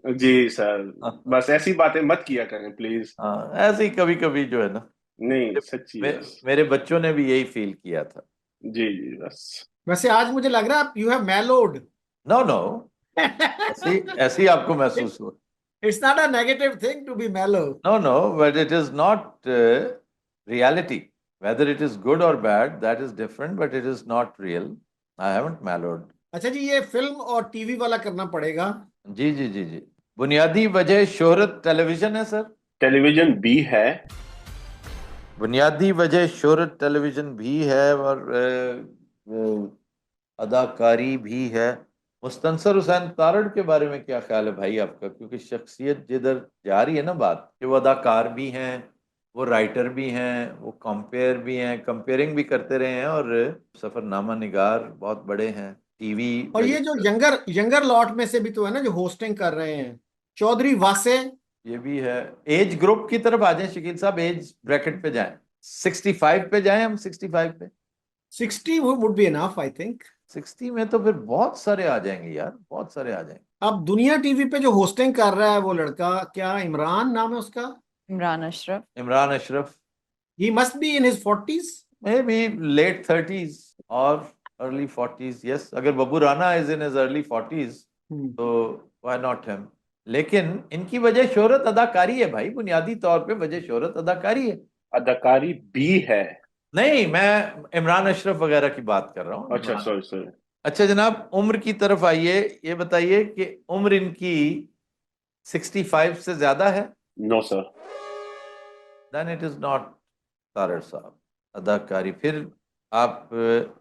जी सर। हाँ, बस ऐसी बातें मत किया करें प्लीज। हाँ, ऐसे ही कभी कभी जो है ना, नहीं सच्ची बस। मेरे बच्चों ने भी यही फील किया था। जी जी बस। वैसे आज मुझे लग रहा है you have mellowed. No no, ऐसे ऐसे ही आपको महसूस हुआ। It's not a negative thing to be mellow. No, no, but it is not reality. Whether it is good or bad, that is different, but it is not real. I haven't mellowed. अच्छा जी, ये film और TV वाला करना पड़ेगा। जी जी जी जी। बुनियादी वजह शोहरत television है सर। टेलीविजन भी है। बुनियादी वजह शोहरत टेलीविजन भी है, और अदाकारी भी है। मुस्तनसर हुसैन तारड़ के बारे में क्या ख्याल है भाई आपका? क्योंकि शख्सियत जिधर जा रही है ना बात, कि वो अदाकार भी हैं, वो राइटर भी हैं, वो कंपेयर भी हैं, कंपेयरिंग भी करते रहे हैं, और सफरनामा निगार बहुत बड़े हैं, टीवी और ये जो यंगर यंगर लॉट में से भी तो है ना जो होस्टिंग कर रहे हैं, चौधरी वासे। ये भी है। एज ग्रुप की तरफ आ जाए शकील साहब, एज ब्रैकेट पे जाएं, 65 पे जाएं हम, 65 पे। 60 would be enough I think. 60 में तो फिर बहुत सारे आ जाएंगे यार, बहुत सारे आ जाएंगे। अब दुनिया टीवी पे जो होस्टिंग कर रहा है वो लड़का, क्या इमरान नाम है उसका? Imran Ashraf. Imran Ashraf. He must be in his 40s। Maybe late 30s और अर्ली 40s। यस, अगर Babbu Rana is in his early 40s तो व्हाई नॉट हिम। लेकिन इनकी वजह शोहरत अदाकारी है भाई, बुनियादी तौर पे वजह शोहरत अदाकारी है। अदाकारी भी है। नहीं, मैं इमरान अशरफ वगैरह की बात कर रहा हूँ। अच्छा सॉरी सॉरी। अच्छा जनाब, उम्र की तरफ आइए, ये बताइए कि उम्र इनकी 65 से ज्यादा है? No sir. Then it is not Tarar साहब। अदाकारी फिर आप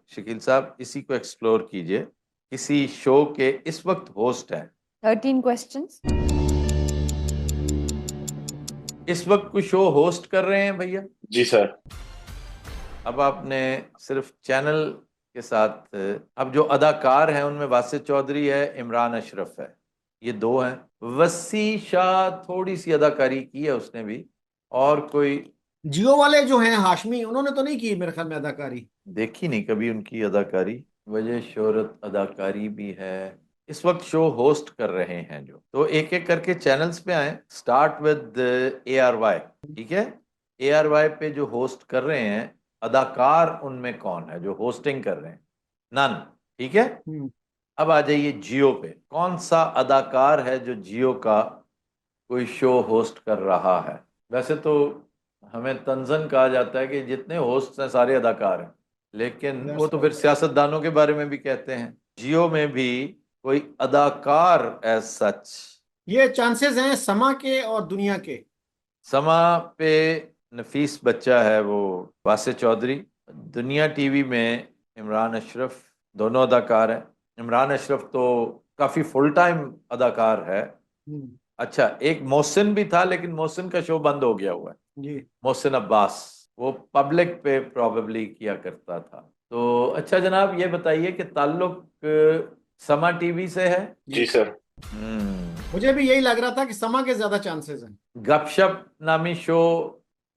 शकील साहब इसी को एक्सप्लोर कीजिए। किसी शो के इस वक्त होस्ट हैं, 13 questions। इस वक्त कोई शो होस्ट कर रहे हैं भैया? जी सर। अब आपने सिर्फ चैनल के साथ, अब जो अदाकार हैं उनमें वासित चौधरी है, इमरान अशरफ है, ये दो हैं। वसी शाह थोड़ी सी अदाकारी की है उसने भी, और कोई जियो वाले जो हैं हाशमी, उन्होंने तो नहीं की मेरे ख्याल में अदाकारी। देखी नहीं कभी उनकी अदाकारी। वजह शोहरत अदाकारी भी है। इस वक्त शो होस्ट कर रहे हैं जो, तो एक एक करके चैनल्स पे आए। स्टार्ट विद ARY, ठीक है? ARY पे जो होस्ट कर रहे हैं, अदाकार उनमें कौन है जो होस्टिंग कर रहे हैं? नन, ठीक है। अब आ जाइए जियो पे, कौन सा अदाकार है जो जियो का कोई शो होस्ट कर रहा है? वैसे तो हमें तंजन कहा जाता है कि जितने होस्ट हैं सारे अदाकार हैं, लेकिन वो तो फिर सियासतदानों के बारे में भी कहते हैं। जियो में भी कोई अदाकार एज सच? ये चांसेस हैं समा के और दुनिया के। समा पे नफीस बच्चा है वो वासे चौधरी। दुनिया टीवी में इमरान अशरफ, दोनों अदाकार हैं। इमरान अशरफ तो काफी फुल टाइम अदाकार है। अच्छा, एक मोहसिन भी था, लेकिन मोहसिन का शो बंद हो गया हुआ है जी। मोहसिन अब्बास, वो पब्लिक पे प्रॉबेबली किया करता था। तो अच्छा जनाब, ये बताइए कि ताल्लुक समा टीवी से है? जी सर। मुझे भी यही लग रहा था कि समा के ज्यादा चांसेस हैं। गपशप नामी शो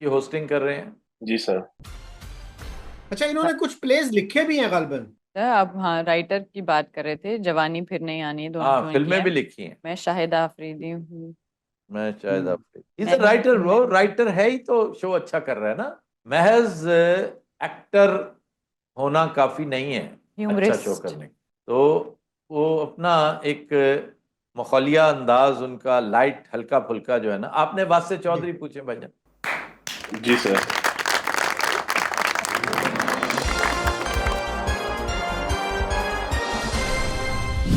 की होस्टिंग कर रहे हैं। जी सर। अच्छा, इन्होंने कुछ प्लेस लिखे भी हैं गालिबन। अब हाँ, राइटर की बात कर रहे थे, जवानी फिर नहीं आनी, दोनों हाँ, जो फिल्में इनकी भी हैं। लिखी हैं। मैं शाहिदा अफरीदी हूँ। मैं शायद आपसे इज मैं- राइटर, वो राइटर है ही तो शो अच्छा कर रहा है ना। महज एक्टर होना काफी नहीं है अच्छा Humorist। शो करने। तो वो अपना एक मखौलिया अंदाज उनका, लाइट हल्का फुल्का जो है ना। आपने वासे चौधरी पूछे भाईजान। जी सर।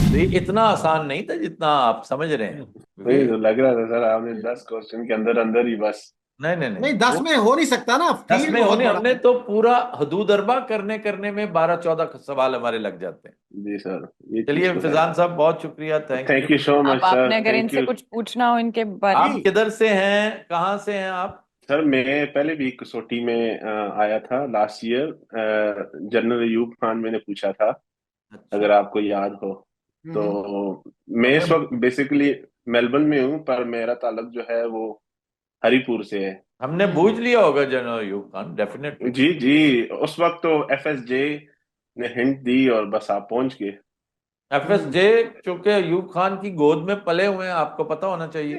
तो ये इतना आसान नहीं था जितना आप समझ रहे हैं। नहीं तो लग रहा था सर आपने 10 क्वेश्चन के अंदर अंदर ही बस। नहीं नहीं नहीं 10 में हो नहीं सकता ना, 10 फील्ड में बहुत होने, बड़ा हमने है। तो पूरा हदूद अरबा करने में 12-14 सवाल हमारे लग जाते हैं। जी सर। ये चलिए फिजान साहब, बहुत शुक्रिया, thank thank you so much अब सर। आपने अगर थैंक इनसे यू। कुछ पूछना हो इनके बारे आप में। किधर से हैं, कहाँ से हैं आप? सर मैं पहले भी कसौटी में आया था last year. General Ayub Khan मैंने पूछा था, अच्छा। अगर आपको याद हो। तो मैं इस वक्त बेसिकली मेलबर्न में हूँ, पर मेरा ताल्लुक जो है वो हरिपुर से है। हमने बूझ लिया होगा जनरल अयूब खान, डेफिनेटली। जी जी, उस वक्त तो एफएसजे ने हिंट दी और बस आप पहुंच गए। FSJ चूंकि अयूब खान की गोद में पले हुए हैं, आपको पता होना चाहिए।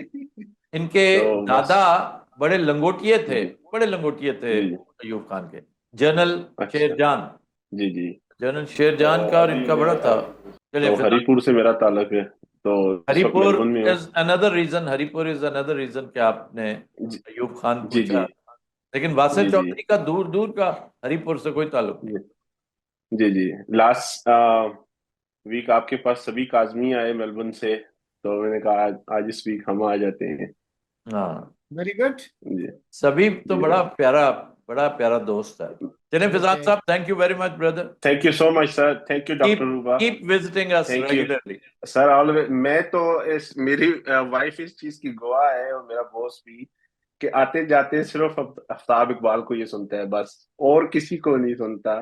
इनके तो बस दादा बड़े लंगोटिए थे, जी बड़े लंगोटिए थे जी अयूब खान के। जनरल अच्छा शेरजान, जी जी। जनरल शेरजान का और इनका बड़ा था। चलिए तो फिलहाल हरिपुर से मेरा ताल्लुक है, तो इस वक्त हरिपुर मेलबर्न में हूँ। Is another reason, Haripur is another reason कि आपने जी अयूब खान जी पूछा। लेकिन वासिफ जी जी चौधरी का दूर दूर का हरिपुर से कोई ताल्लुक नहीं। जी जी जी। लास्ट वीक आपके पास सभी काजमी आए मेलबर्न से, तो मैंने कहा आज इस वीक हम आ जाते हैं। हाँ, वेरी गुड। जी सभी तो जी बड़ा प्यारा दोस्त है। चलिए फिजान ओके, साहब, thank you very much brother. Thank you so much sir, thank you keep doctor रूबा। Keep visiting us thank you regularly. Sir always. मैं तो मेरी वाइफ इस चीज की गवाह है, और मेरा बॉस भी, कि आते जाते सिर्फ आफ्ताब इकबाल को ये सुनता है बस, और किसी को नहीं सुनता।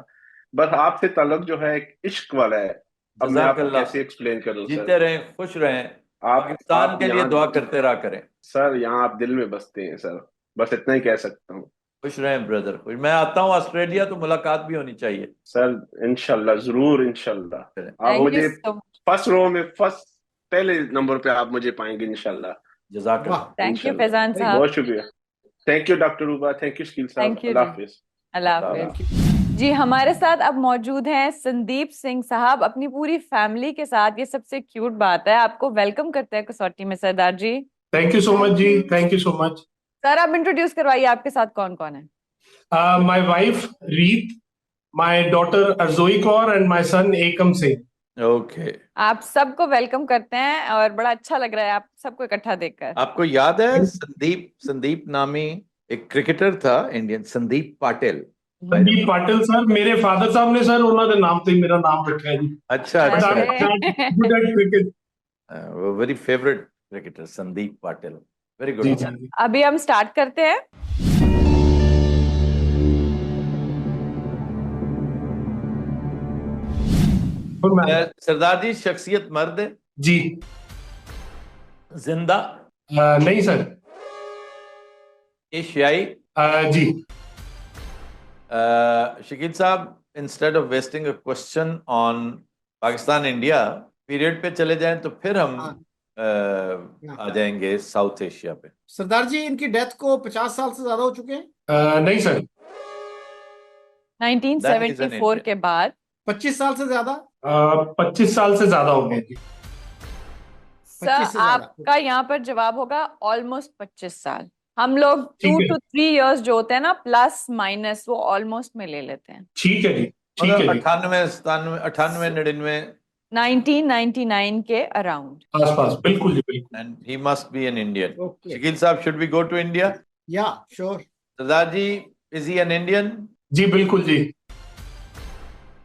बस आपसे ताल्लुक जो है एक इश्क वाला है। अब मैं आपको जजाकल्ला, कैसे एक्सप्लेन करूं सर। जीते रहें, खुश रहें, पाकिस्तान आप के लिए यहाँ दुआ करते रहा करें। सर, यहाँ आप दिल में बसते हैं सर, बस इतना ही कह सकता हूँ। खुश रहें ब्रदर, खुश। मैं आता हूँ ऑस्ट्रेलिया तो मुलाकात भी होनी चाहिए। सर इंशाल्लाह, जरूर इंशाल्लाह। आप थैंक यू मुझे सो मच। फर्स्ट रो में, फर्स्ट पहले नंबर पे आप मुझे पाएंगे इंशाल्लाह। जजाकल्ला। वाह, थैंक यू इंशाल्लाह। फैजान वेरी साहब। बहुत शुक्रिया। Thank you doctor Ruba, thank you Shakeel साहब, थैंक यू अल्लाह जी। हाफिज। अल्लाह अल्लाह हाफिज। थैंक हाफ़िज़। यू। जी, हमारे साथ अब मौजूद हैं संदीप सिंह साहब अपनी पूरी फैमिली के साथ। ये सबसे क्यूट बात है। आपको वेलकम करते हैं कसौटी में सरदार जी। थैंक यू सो मच जी, thank you so much. Sir, आप इंट्रोड्यूस करवाइए, आपके साथ कौन कौन है। My wife Reet, my daughter Arjoi Kaur and my son Ekam Singh. Okay. आप सबको वेलकम करते हैं और बड़ा अच्छा लग रहा है आप सबको इकट्ठा देखकर। आपको याद है संदीप नामी एक क्रिकेटर था इंडियन, संदीप पाटिल। संदीप पाटिल सर, मेरे फादर साहब ने सर उन्होंने नाम से ही मेरा नाम रखा है जी। अच्छा बट आई अच्छा। Am good at cricket. Very favourite cricketer Sandeep Patil, very good. जी जी। अभी हम स्टार्ट करते हैं। Good man. सरदार जी, शख्सियत मर्द है, जी। जिंदा, नहीं सर। एशियाई। जी। शकील साहब, instead of wasting a question on Pakistan India, period पे चले जाएं तो फिर हम हाँ, आ जाएंगे साउथ एशिया पे। सरदार जी, इनकी डेथ को 50 साल से ज्यादा हो चुके हैं। नहीं sir. Then he's an 1974 Indian. के बाद 25 साल से ज्यादा। 25 साल से ज्यादा हो गए जी। सर 25 से ज्यादा। आपका यहाँ पर जवाब होगा ऑलमोस्ट 25 साल। हम लोग ठीक 2 है। to 3 इयर्स जो होते हैं ना, प्लस माइनस, वो ऑलमोस्ट में ले लेते हैं। ठीक है जी, ठीक है जी। 98, 97, 98, 99, 1999 के अराउंड। आसपास, बिल्कुल जी, बिल्कुल। and he must be an Indian. Okay, Shakil साहब, should we go to India? या श्योर। सरदार जी, is he an Indian? जी बिल्कुल जी।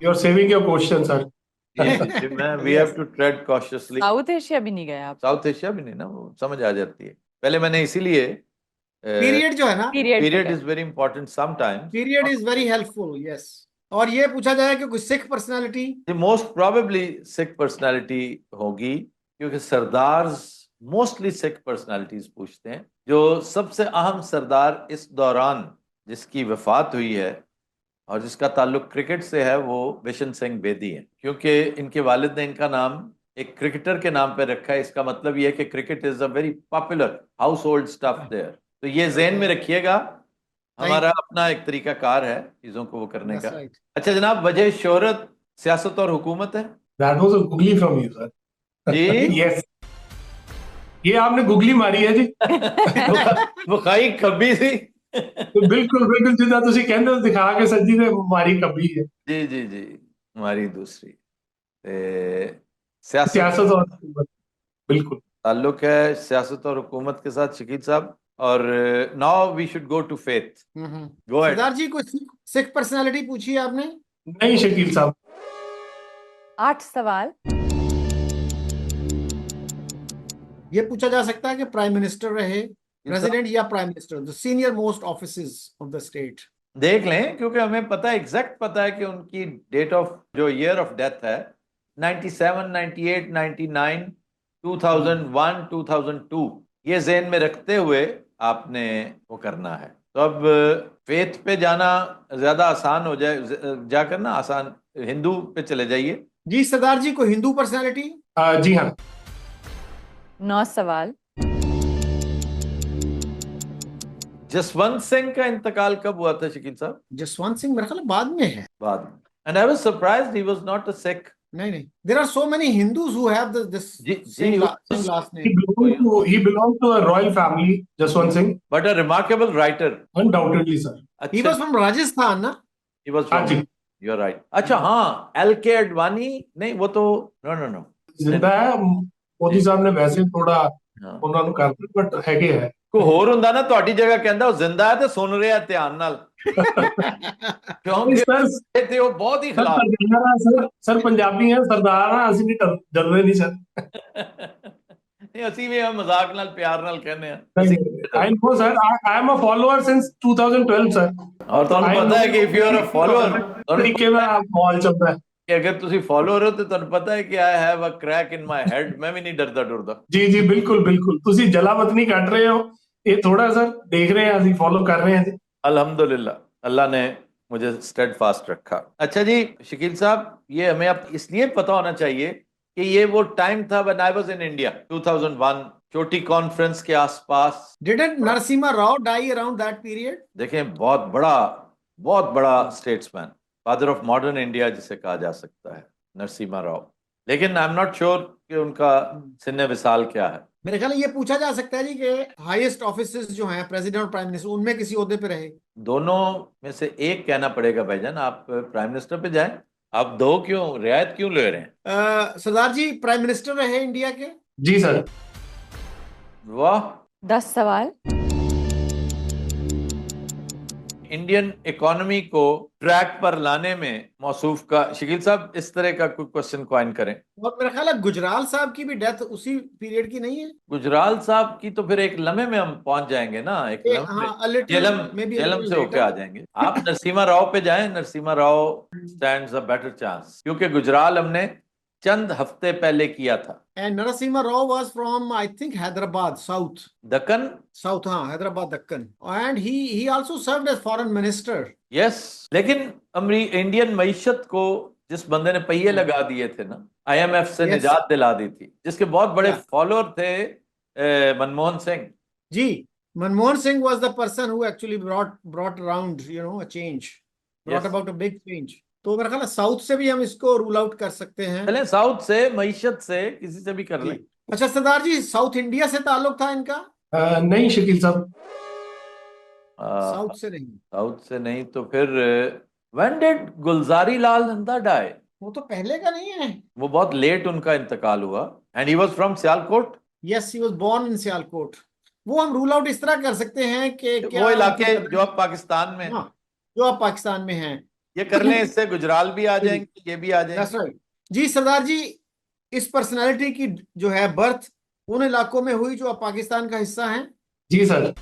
You are saving your question sir. We have to tread cautiously. South Asia भी नहीं गए आप। साउथ एशिया भी नहीं ना, वो समझ आ जाती है। पहले मैंने इसीलिए पीरियड जो है ना, period is very important sometimes. Period is very helpful, yes. और ये पूछा जाए कि कोई सिख personality. Most probably Sikh personality होगी, क्योंकि सरदार्स मोस्टली सिख पर्सनालिटीज पूछते हैं। जो सबसे अहम सरदार इस दौरान जिसकी वफात हुई है और जिसका ताल्लुक क्रिकेट से है, वो बिशन सिंह बेदी हैं। क्योंकि इनके वालिद ने इनका नाम एक क्रिकेटर के नाम पे रखा है। इसका मतलब ये है कि cricket is a very popular household stuff there. तो ये ज़हन में रखिएगा, हमारा अपना एक तरीका कार है चीज़ों को वो करने That's का। right. अच्छा जनाब, वजह शोहरत सियासत और हुकूमत है that was a googly from you sir. जी। यस, ये आपने गुगली मारी है जी। बुखाई कभी सी। तो बिल्कुल बिल्कुल जिदा ਤੁਸੀਂ ਕਹਿੰਦੇ ਹੋ ਦਿਖਾ ਕੇ ਸੱਜੀ ਨੇ ਮਾਰੀ ਕੱਬੀ है। जी जी जी, हमारी दूसरी सियासत सियासत और हुकूमत, बिल्कुल। ताल्लुक है सियासत और हुकूमत के साथ, शकील साहब। और now we should go to faith. Go ahead. सरदार जी, कोई सिख पर्सनालिटी पूछी है आपने। नहीं शकील साहब। 8 सवाल। ये पूछा जा सकता है कि प्राइम मिनिस्टर रहे, प्रेसिडेंट या prime minister, the senior most offices of the state. देख लें, क्योंकि हमें पता है, एग्जैक्ट पता है कि उनकी डेट ऑफ, जो ईयर ऑफ डेथ है 97, 98, 99, 2001, 2002, ये ज़हन में रखते हुए आपने वो करना है। तो अब फेथ पे जाना ज्यादा आसान हो जाए, जाकर ना आसान, हिंदू पे चले जाइए। जी सरदार जी, को हिंदू पर्सनालिटी? जी हाँ। 9 सवाल। जसवंत सिंह का इंतकाल कब हुआ था शकील साहब? जसवंत सिंह मेरे ख्याल बाद में है। बाद में। And I was surprised he was not a Sikh. नहीं, there are so many Hindus who have this same last He name. he belonged to a royal family, Jaswant Singh. But a remarkable writer. Undoubtedly, sir. He was from Rajasthan ना? He was हाँ from, ji. you're right। अच्छा हाँ, LK Advani नहीं, वो तो no जिंदा है। मोदी साहब ने वैसे थोड़ा हाँ। ਉਹਨਾਂ ਨੂੰ ਕਰ ਦਿੱਤਾ, ਬਟ ਹੈਗੇ ਹੈ। ਕੋਈ ਹੋਰ ਹੁੰਦਾ ਨਾ ਤੁਹਾਡੀ ਜਗ੍ਹਾ ਕਹਿੰਦਾ ਉਹ ਜ਼ਿੰਦਾ ਹੈ ਤੇ ਸੁਣ ਰਿਹਾ ਧਿਆਨ ਨਾਲ, ਕਿਉਂਕਿ ਸਰ ਤੇ ਉਹ ਬਹੁਤ ਹੀ ਖਿਲਾਫ। ਸਰ ਪੰਜਾਬੀ ਹੈ, ਸਰਦਾਰ ਆ, ਅਸੀਂ ਨਹੀਂ ਡਰਦੇ ਨਹੀਂ ਸਰ। ਨਹੀਂ, ਅਸੀਂ ਵੀ ਮਜ਼ਾਕ ਨਾਲ ਪਿਆਰ ਨਾਲ ਕਹਿੰਦੇ ਆ। I know sir, I am a follower since 2012 sir। और ਤੁਹਾਨੂੰ ਪਤਾ ਹੈ ਕਿ if you are a follower, ਤਰੀਕੇ ਨਾਲ ਮਾਹੌਲ ਚੱਲਦਾ ਹੈ ਕਿ ਅਗਰ ਤੁਸੀਂ ਫੋਲੋਅਰ ਹੋ ਤੇ ਤੁਹਾਨੂੰ ਪਤਾ ਹੈ ਕਿ I have a crack in my head, मैं भी नहीं डरता डरता। ਜੀ ਬਿਲਕੁਲ ਬਿਲकुल, ਤੁਸੀਂ ਜਲਾਵਤ ਨਹੀਂ ਕੱਢ ਰਹੇ ਹੋ, ਇਹ ਥੋੜਾ ਸਰ ਦੇਖ ਰਹੇ ਹਾਂ, ਅਸੀਂ ਫॉलो कर रहे हैं जी। अल्हम्दुलिल्लाह, अल्लाह ने मुझे स्टेडफास्ट रखा। अच्छा जी शकील साहब, ये हमें अब इसलिए पता होना चाहिए कि ये वो टाइम था when I was in India 2001, चोटी कॉन्फ्रेंस के आसपास। Didn't Narasimha Rao die around that period? देखें, बहुत बड़ा statesman, father of modern India जिसे कहा जा सकता है, नरसिम्हा राव। लेकिन आई एम नॉट श्योर कि उनका सिन्ने विसाल क्या है। मेरे ख्याल ये पूछा जा सकता है जी कि हाईएस्ट ऑफिसेस जो हैं, प्रेसिडेंट और प्राइम मिनिस्टर, उनमें किसी ओहदे पे रहे? दोनों में से एक कहना पड़ेगा भाईजान। आप प्राइम मिनिस्टर पे जाएं। आप दो क्यों, रियायत क्यों ले रहे हैं? सरदार जी प्राइम मिनिस्टर रहे इंडिया के? जी सर। वाह। 10 सवाल। इंडियन इकोनॉमी को ट्रैक पर लाने में मौसूफ का, शकील साहब इस तरह का कोई क्वेश्चन क्वाइन करें। और मेरा ख्याल है गुजराल साहब की भी डेथ उसी पीरियड की नहीं है? गुजराल साहब की तो फिर एक लम्हे में हम पहुंच जाएंगे ना, एक लम्हे जेलम से होके आ जाएंगे। आप नरसिम्हा राव पे जाएं, Narasimha Rao stands a better chance, क्योंकि गुजराल हमने चंद हफ्ते पहले किया था। And Narasimha Rao was from, I think, Hyderabad, South. Deccan? South, हाँ, Hyderabad, Dakkan. And he also served as foreign minister. Yes, लेकिन इंडियन मईशत को जिस बंदे ने पहिए लगा दिए थे ना, IMF से निजात दिला दी थी, जिसके बहुत बड़े फॉलोअर थे Manmohan Singh ji. Manmohan Singh was the person who actually brought around, a change, brought about a big change. तो मेरा ख्याल है साउथ से भी हम इसको रूल आउट कर सकते हैं। चलें, साउथ से, मईशत से, किसी से भी कर लें। अच्छा सरदार जी, साउथ इंडिया से ताल्लुक था इनका? नहीं शकील साहब, साउथ से नहीं। साउथ से नहीं तो फिर when did Gulzari Lal Nanda die? वो तो पहले का नहीं है, वो बहुत लेट उनका इंतकाल हुआ। And he was from Sialkot. Yes, he was born in Sialkot. वो हम रूल आउट इस तरह कर सकते हैं कि क्या वो इलाके जो अब पाकिस्तान में, जो अब पाकिस्तान में हैं, ये कर लें, इससे गुजराल भी आ जाएंगे, ये भी आ जाएंगे। जी सरदार जी, इस पर्सनालिटी की जो है बर्थ उन इलाकों में हुई जो अब पाकिस्तान का हिस्सा हैं? जी सर।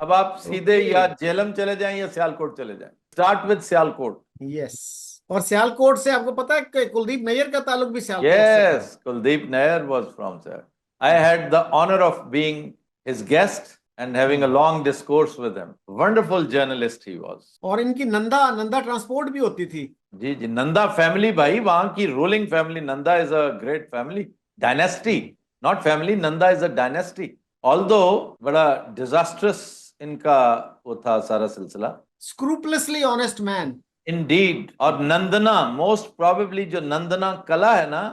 अब आप सीधे या जेलम चले जाएं या सियालकोट चले जाएं। Start with Sialkot. यस, और सियालकोट से आपको पता है कि कुलदीप नैयर का ताल्लुक भी सियालकोट से है। Yes, Kuldip Nayar was from there. I had the honour of being his guest and having a long discourse with him. Wonderful journalist he was. और इनकी नंदा ट्रांसपोर्ट भी होती थी। जी जी, नंदा फैमिली भाई, वहां की ruling family. Nanda is a great family, dynasty, not family. Nanda is a dynasty, although बड़ा disastrous इनका वो था सारा सिलसिला। स्क्रूपलेसली ऑनेस्ट मैन इंडीड। और नंदना, मोस्ट प्रोबेबली जो नंदना कला है ना,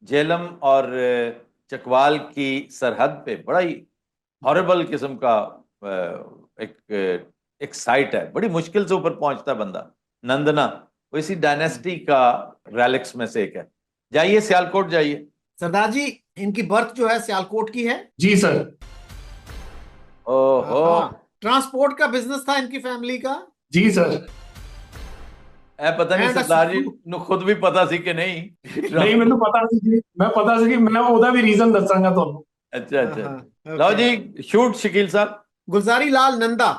झेलम और चकवाल की सरहद पे, बड़ा ही हॉरिबल किस्म का एक साइट है, बड़ी मुश्किल से ऊपर पहुंचता है बंदा। नंदना वो इसी डायनेस्टी का रेलिक्स में से एक है। जाइए सियालकोट जाइए। सरदार जी, इनकी बर्थ जो है सियालकोट की है? जी सर। ओहो, ट्रांसपोर्ट का बिजनेस था इनकी फैमिली का? जी सर। पता नहीं सरदार जी ਨੂੰ खुद भी पता सी कि नहीं? नहीं, ਮੈਨੂੰ ਪਤਾ ਸੀ ਜੀ, मैं पता ਸੀ कि मैं ਉਹਦਾ भी रीजन ਦੱਸਾਂਗਾ ਤੁਹਾਨੂੰ। अच्छा अच्छा हाँ, लो okay. जी शूट शकील साहब। गुलजारी लाल नंदा।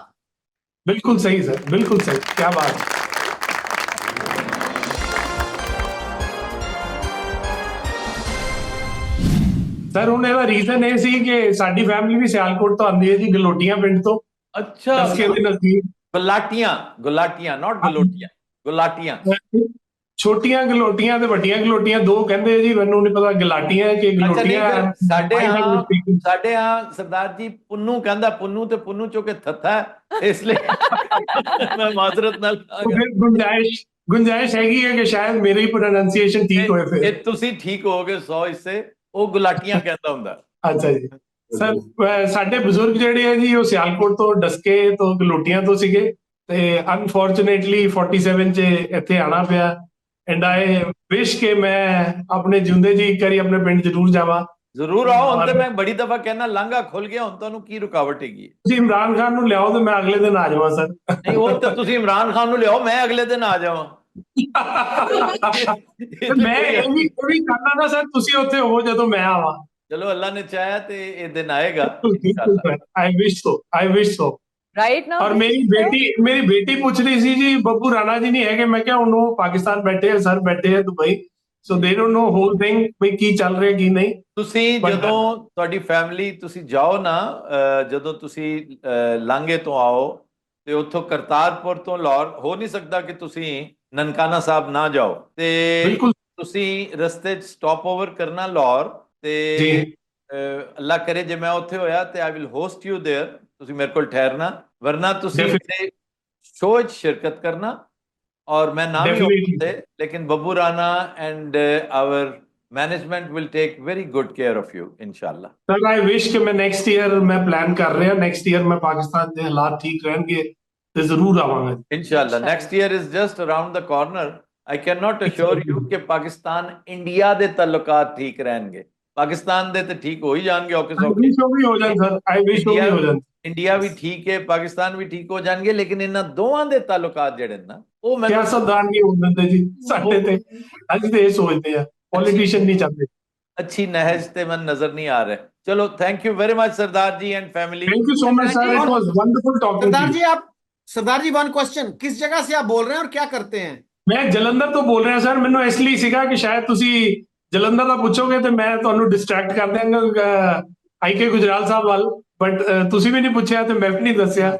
बिल्कुल सही सर, बिल्कुल सही, क्या बात है। ਸਰ ਹੁਣ ਇਹਦਾ ਰੀਜ਼ਨ ਇਹ ਸੀ ਕਿ ਸਾਡੀ ਫੈਮਿਲੀ ਵੀ ਸਿਆਲਕੋਟ ਤੋਂ ਆਉਂਦੀ ਹੈ ਜੀ, ਗਲੋਟੀਆਂ ਪਿੰਡ ਤੋਂ, अच्छा ਦਸਕੇ ਦੇ ਨਜ਼ਦੀਕ। गुलाटियां गुलाटियां नॉट गलोटियां गुलाटियां। ਛੋਟੀਆਂ ਗਲੋਟੀਆਂ ਤੇ ਵੱਡੀਆਂ ਗਲੋਟੀਆਂ ਦੋ ਕਹਿੰਦੇ ਜੀ, ਮੈਨੂੰ ਨਹੀਂ ਪਤਾ ਗਲਾਟੀਆਂ ਹੈ ਕਿ ਅੱਛਾ ਨਹੀਂ ਗਲੋਟੀਆਂ ਫਿਰ ਹੈ। ਸਾਡੇ ਹਾਂ ਸਰਦਾਰ ਜੀ ਪੁੰਨੂ ਕਹਿੰਦਾ ਪੁੰਨੂ ਤੇ ਪੁੰਨੂ ਚੋ ਕੇ ਥੱਥਾ ਹੈ, ਇਸ ਲਈ ਮੈਂ ਮਾਜ਼ਰਤ ਨਾਲ तो फिर गुंजाइश हैगी है कि शायद मेरी प्रोनाउंसिएशन ठीक होए फिर। ਇਹ ਤੁਸੀਂ ਠੀਕ ਹੋਗੇ 100 ਹਿੱਸੇ, ਉਹ ਗੁਲਾਟੀਆਂ ਕਹਿੰਦਾ ਹੁੰਦਾ। ਅੱਛਾ ਜੀ ਸਰ, ਸਾਡੇ ਬਜ਼ੁਰਗ ਜਿਹੜੇ ਆ ਜੀ ਉਹ ਸਿਆਲਕੋਟ ਤੋਂ, ਡਸਕੇ ਤੋਂ, ਗਲੋਟੀਆਂ ਤੋਂ ਸੀਗੇ ਤੇ ਅਨਫੋਰਚੂਨੇਟਲੀ 47 ਚ ਇੱਥੇ ਆਣਾ ਪਿਆ। ਐਂਡ ਆਈ ਵਿਸ਼ ਕਿ ਮੈਂ ਆਪਣੇ ਜਿਉਂਦੇ ਜੀ ਇੱਕ ਵਾਰੀ ਆਪਣੇ ਪਿੰਡ ਜ਼ਰੂਰ ਜਾਵਾਂ। ਜ਼ਰੂਰ ਆਓ, ਹੁਣ ਤੇ ਮੈਂ ਬੜੀ ਦਫਾ ਕਹਿਣਾ ਲਾਂਘਾ ਖੁੱਲ ਗਿਆ, ਹੁਣ ਤੁਹਾਨੂੰ ਕੀ ਰੁਕਾਵਟ ਹੈਗੀ? ਤੁਸੀਂ ਇਮਰਾਨ ਖਾਨ ਨੂੰ ਲਿਆਓ ਤੇ ਮੈਂ ਅਗਲੇ ਦਿਨ ਆ ਜਾਵਾਂ ਸਰ। ਨਹੀਂ ਉਹ ਤਾਂ ਤੁਸੀਂ ਇਮਰਾਨ ਖਾਨ ਨੂੰ ਲਿਆਓ, ਮੈਂ ਅਗਲੇ ਦਿਨ ਆ ਜਾਵਾਂ। ਮੈਂ ਇਹ ਵੀ ਕਰਨਾ ਨਾ ਸਰ, ਤੁਸੀਂ ਉੱਥੇ ਹੋ ਜਦੋਂ ਮੈਂ ਆਵਾਂ। ਚਲੋ ਅੱਲਾ ਨੇ ਚਾਹਿਆ ਤੇ ਇਹ ਦਿਨ ਆਏਗਾ। ਆਈ ਵਿਸ਼ ਸੋ Right now, और मेरी बेटी पूछ रही थी जी बब्बू राणा जी नहीं है कि मैं क्या उन्होंने पाकिस्तान बैठे हैं, सर बैठे हैं Dubai, so they don't know whole thing भाई की चल ਰਿਹਾ ਕੀ ਨਹੀਂ। ਤੁਸੀਂ ਜਦੋਂ ਤੁਹਾਡੀ ਫੈਮਿਲੀ ਤੁਸੀਂ ਜਾਓ ਨਾ, ਜਦੋਂ ਤੁਸੀਂ ਲਾਂਘੇ ਤੋਂ ਆਓ ਤੇ ਉੱਥੋਂ ਕਰਤਾਰਪੁਰ ਤੋਂ ਲਾਹੌਰ, ਹੋ ਨਹੀਂ ਸਕਦਾ ਕਿ ਤੁਸੀਂ ਨਨਕਾਣਾ ਸਾਹਿਬ ਨਾ ਜਾਓ, ਤੇ ਤੁਸੀਂ ਰਸਤੇ 'ਚ ਸਟਾਪ ਓਵਰ ਕਰਨਾ ਲਾਹੌਰ, ਤੇ ਅੱਲਾ ਕਰੇ ਜੇ ਮੈਂ ਉੱਥੇ ਹੋਇਆ ਤੇ I will host you there, ਤੁਸੀਂ ਮੇਰੇ ਕੋਲ ਠਹਿਰਨਾ, ਵਰਨਾ ਤੁਸੀਂ ਮੇਰੇ ਸ਼ੋਅ 'ਚ ਸ਼ਿਰਕਤ ਕਰਨਾ। ਔਰ ਮੈਂ ਨਾਮ ਹੀ ਹੋਤੇ, लेकिन Babbu Rana and our management will take very good care of you इंशाल्लाह। सर आई विश कि मैं नेक्स्ट ईयर मैं प्लान कर रहा, नेक्स्ट ईयर मैं पाकिस्तान ਦੇ ਹਾਲਾਤ ਠੀਕ ਰਹਿਣਗੇ ਤੇ ਜ਼ਰੂਰ ਆਵਾਂਗਾ इंशाल्लाह। Next year is just around the corner। I cannot assure you ਕਿ ਪਾਕਿਸਤਾਨ ਇੰਡੀਆ ਦੇ ਤਾਲੁਕਾਤ ਠੀਕ ਰਹਿਣਗੇ, ਪਾਕਿਸਤਾਨ ਦੇ ਤੇ ਠੀਕ ਹੋ ਹੀ ਜਾਣਗੇ ਔਖੇ ਸੌਖੇ, ਹੋ ਜਾਣ ਸਰ। ਆਈ ਵਿਸ਼ ਹੋ ਜਾਣ, ਇੰਡੀਆ ਵੀ ਠੀਕ ਹੈ, ਪਾਕਿਸਤਾਨ ਵੀ ਠੀਕ ਹੋ ਜਾਣਗੇ, ਲੇਕਿਨ ਇਹਨਾਂ ਦੋਵਾਂ ਦੇ ਤਾਲੁਕਾਤ ਜਿਹੜੇ ਨਾ ਉਹ ਮੈਂ ਸਿਆਸਤਦਾਨ ਨਹੀਂ ਹੋਣ ਦਿੰਦੇ ਜੀ ਸਾਡੇ ਤੇ, ਅੱਜ ਤੇ ਇਹ ਸੋਚਦੇ ਆ ਪੋਲੀਟੀਸ਼ੀਅਨ ਨਹੀਂ ਚਾਹते। अच्छी नहज ते मन नजर नहीं आ रहे। चलो thank you very much Sardar ji and family. Thank you so much sir, it was wonderful talking to you. Sardar ji one question, किस जगह से आप बोल रहे हैं और क्या करते हैं? ਮੈਂ ਜਲੰਧਰ ਤੋਂ ਬੋਲ ਰਿਹਾ ਸਰ। ਮੈਨੂੰ ਇਸ ਲਈ ਸੀਗਾ ਕਿ ਸ਼ਾਇਦ ਤੁਸੀਂ ਜਲੰਧਰ ਦਾ ਪੁੱਛੋਗੇ ਤੇ ਮੈਂ ਤੁਹਾਨੂੰ ਡਿਸਟਰੈਕਟ ਕਰ ਦਿਆਂਗਾ ਆਈਕੇ ਗੁਜਰਾਲ ਸਾਹਿਬ ਵੱਲ, ਬਟ ਤੁਸੀਂ ਵੀ ਨਹੀਂ ਪੁੱਛਿਆ ਤੇ ਮੈਂ ਵੀ ਨਹੀਂ ਦੱਸਿਆ।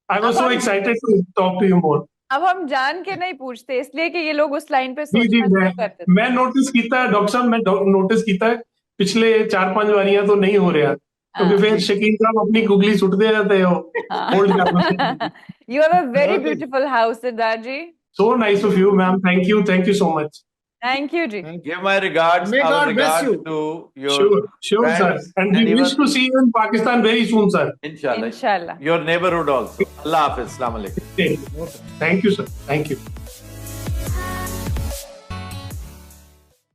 I was so excited to talk to you more. अब हम जान के नहीं पूछते, इसलिए कि ये लोग उस लाइन पे जी जी, सोचना शुरू करते थे। मैं नोटिस किया है डॉक्टर साहब, मैं नोटिस किया है पिछले 4-5 वारियां तो नहीं हो रहा, क्योंकि फिर शकील साहब अपनी गुगली सुटते रहते हो होल्ड कर लेते। You have a very beautiful house, Siddhar ji. So nice of you, ma'am. Thank you so much. Thank you, ji. Give my regards, May our God bless regards you. to your Sure sir, and we wish to see you in Pakistan very soon sir. Inshallah. Inshallah. Your neighborhood also. Allah Hafiz. Assalamu alaikum. Thank you sir, thank you.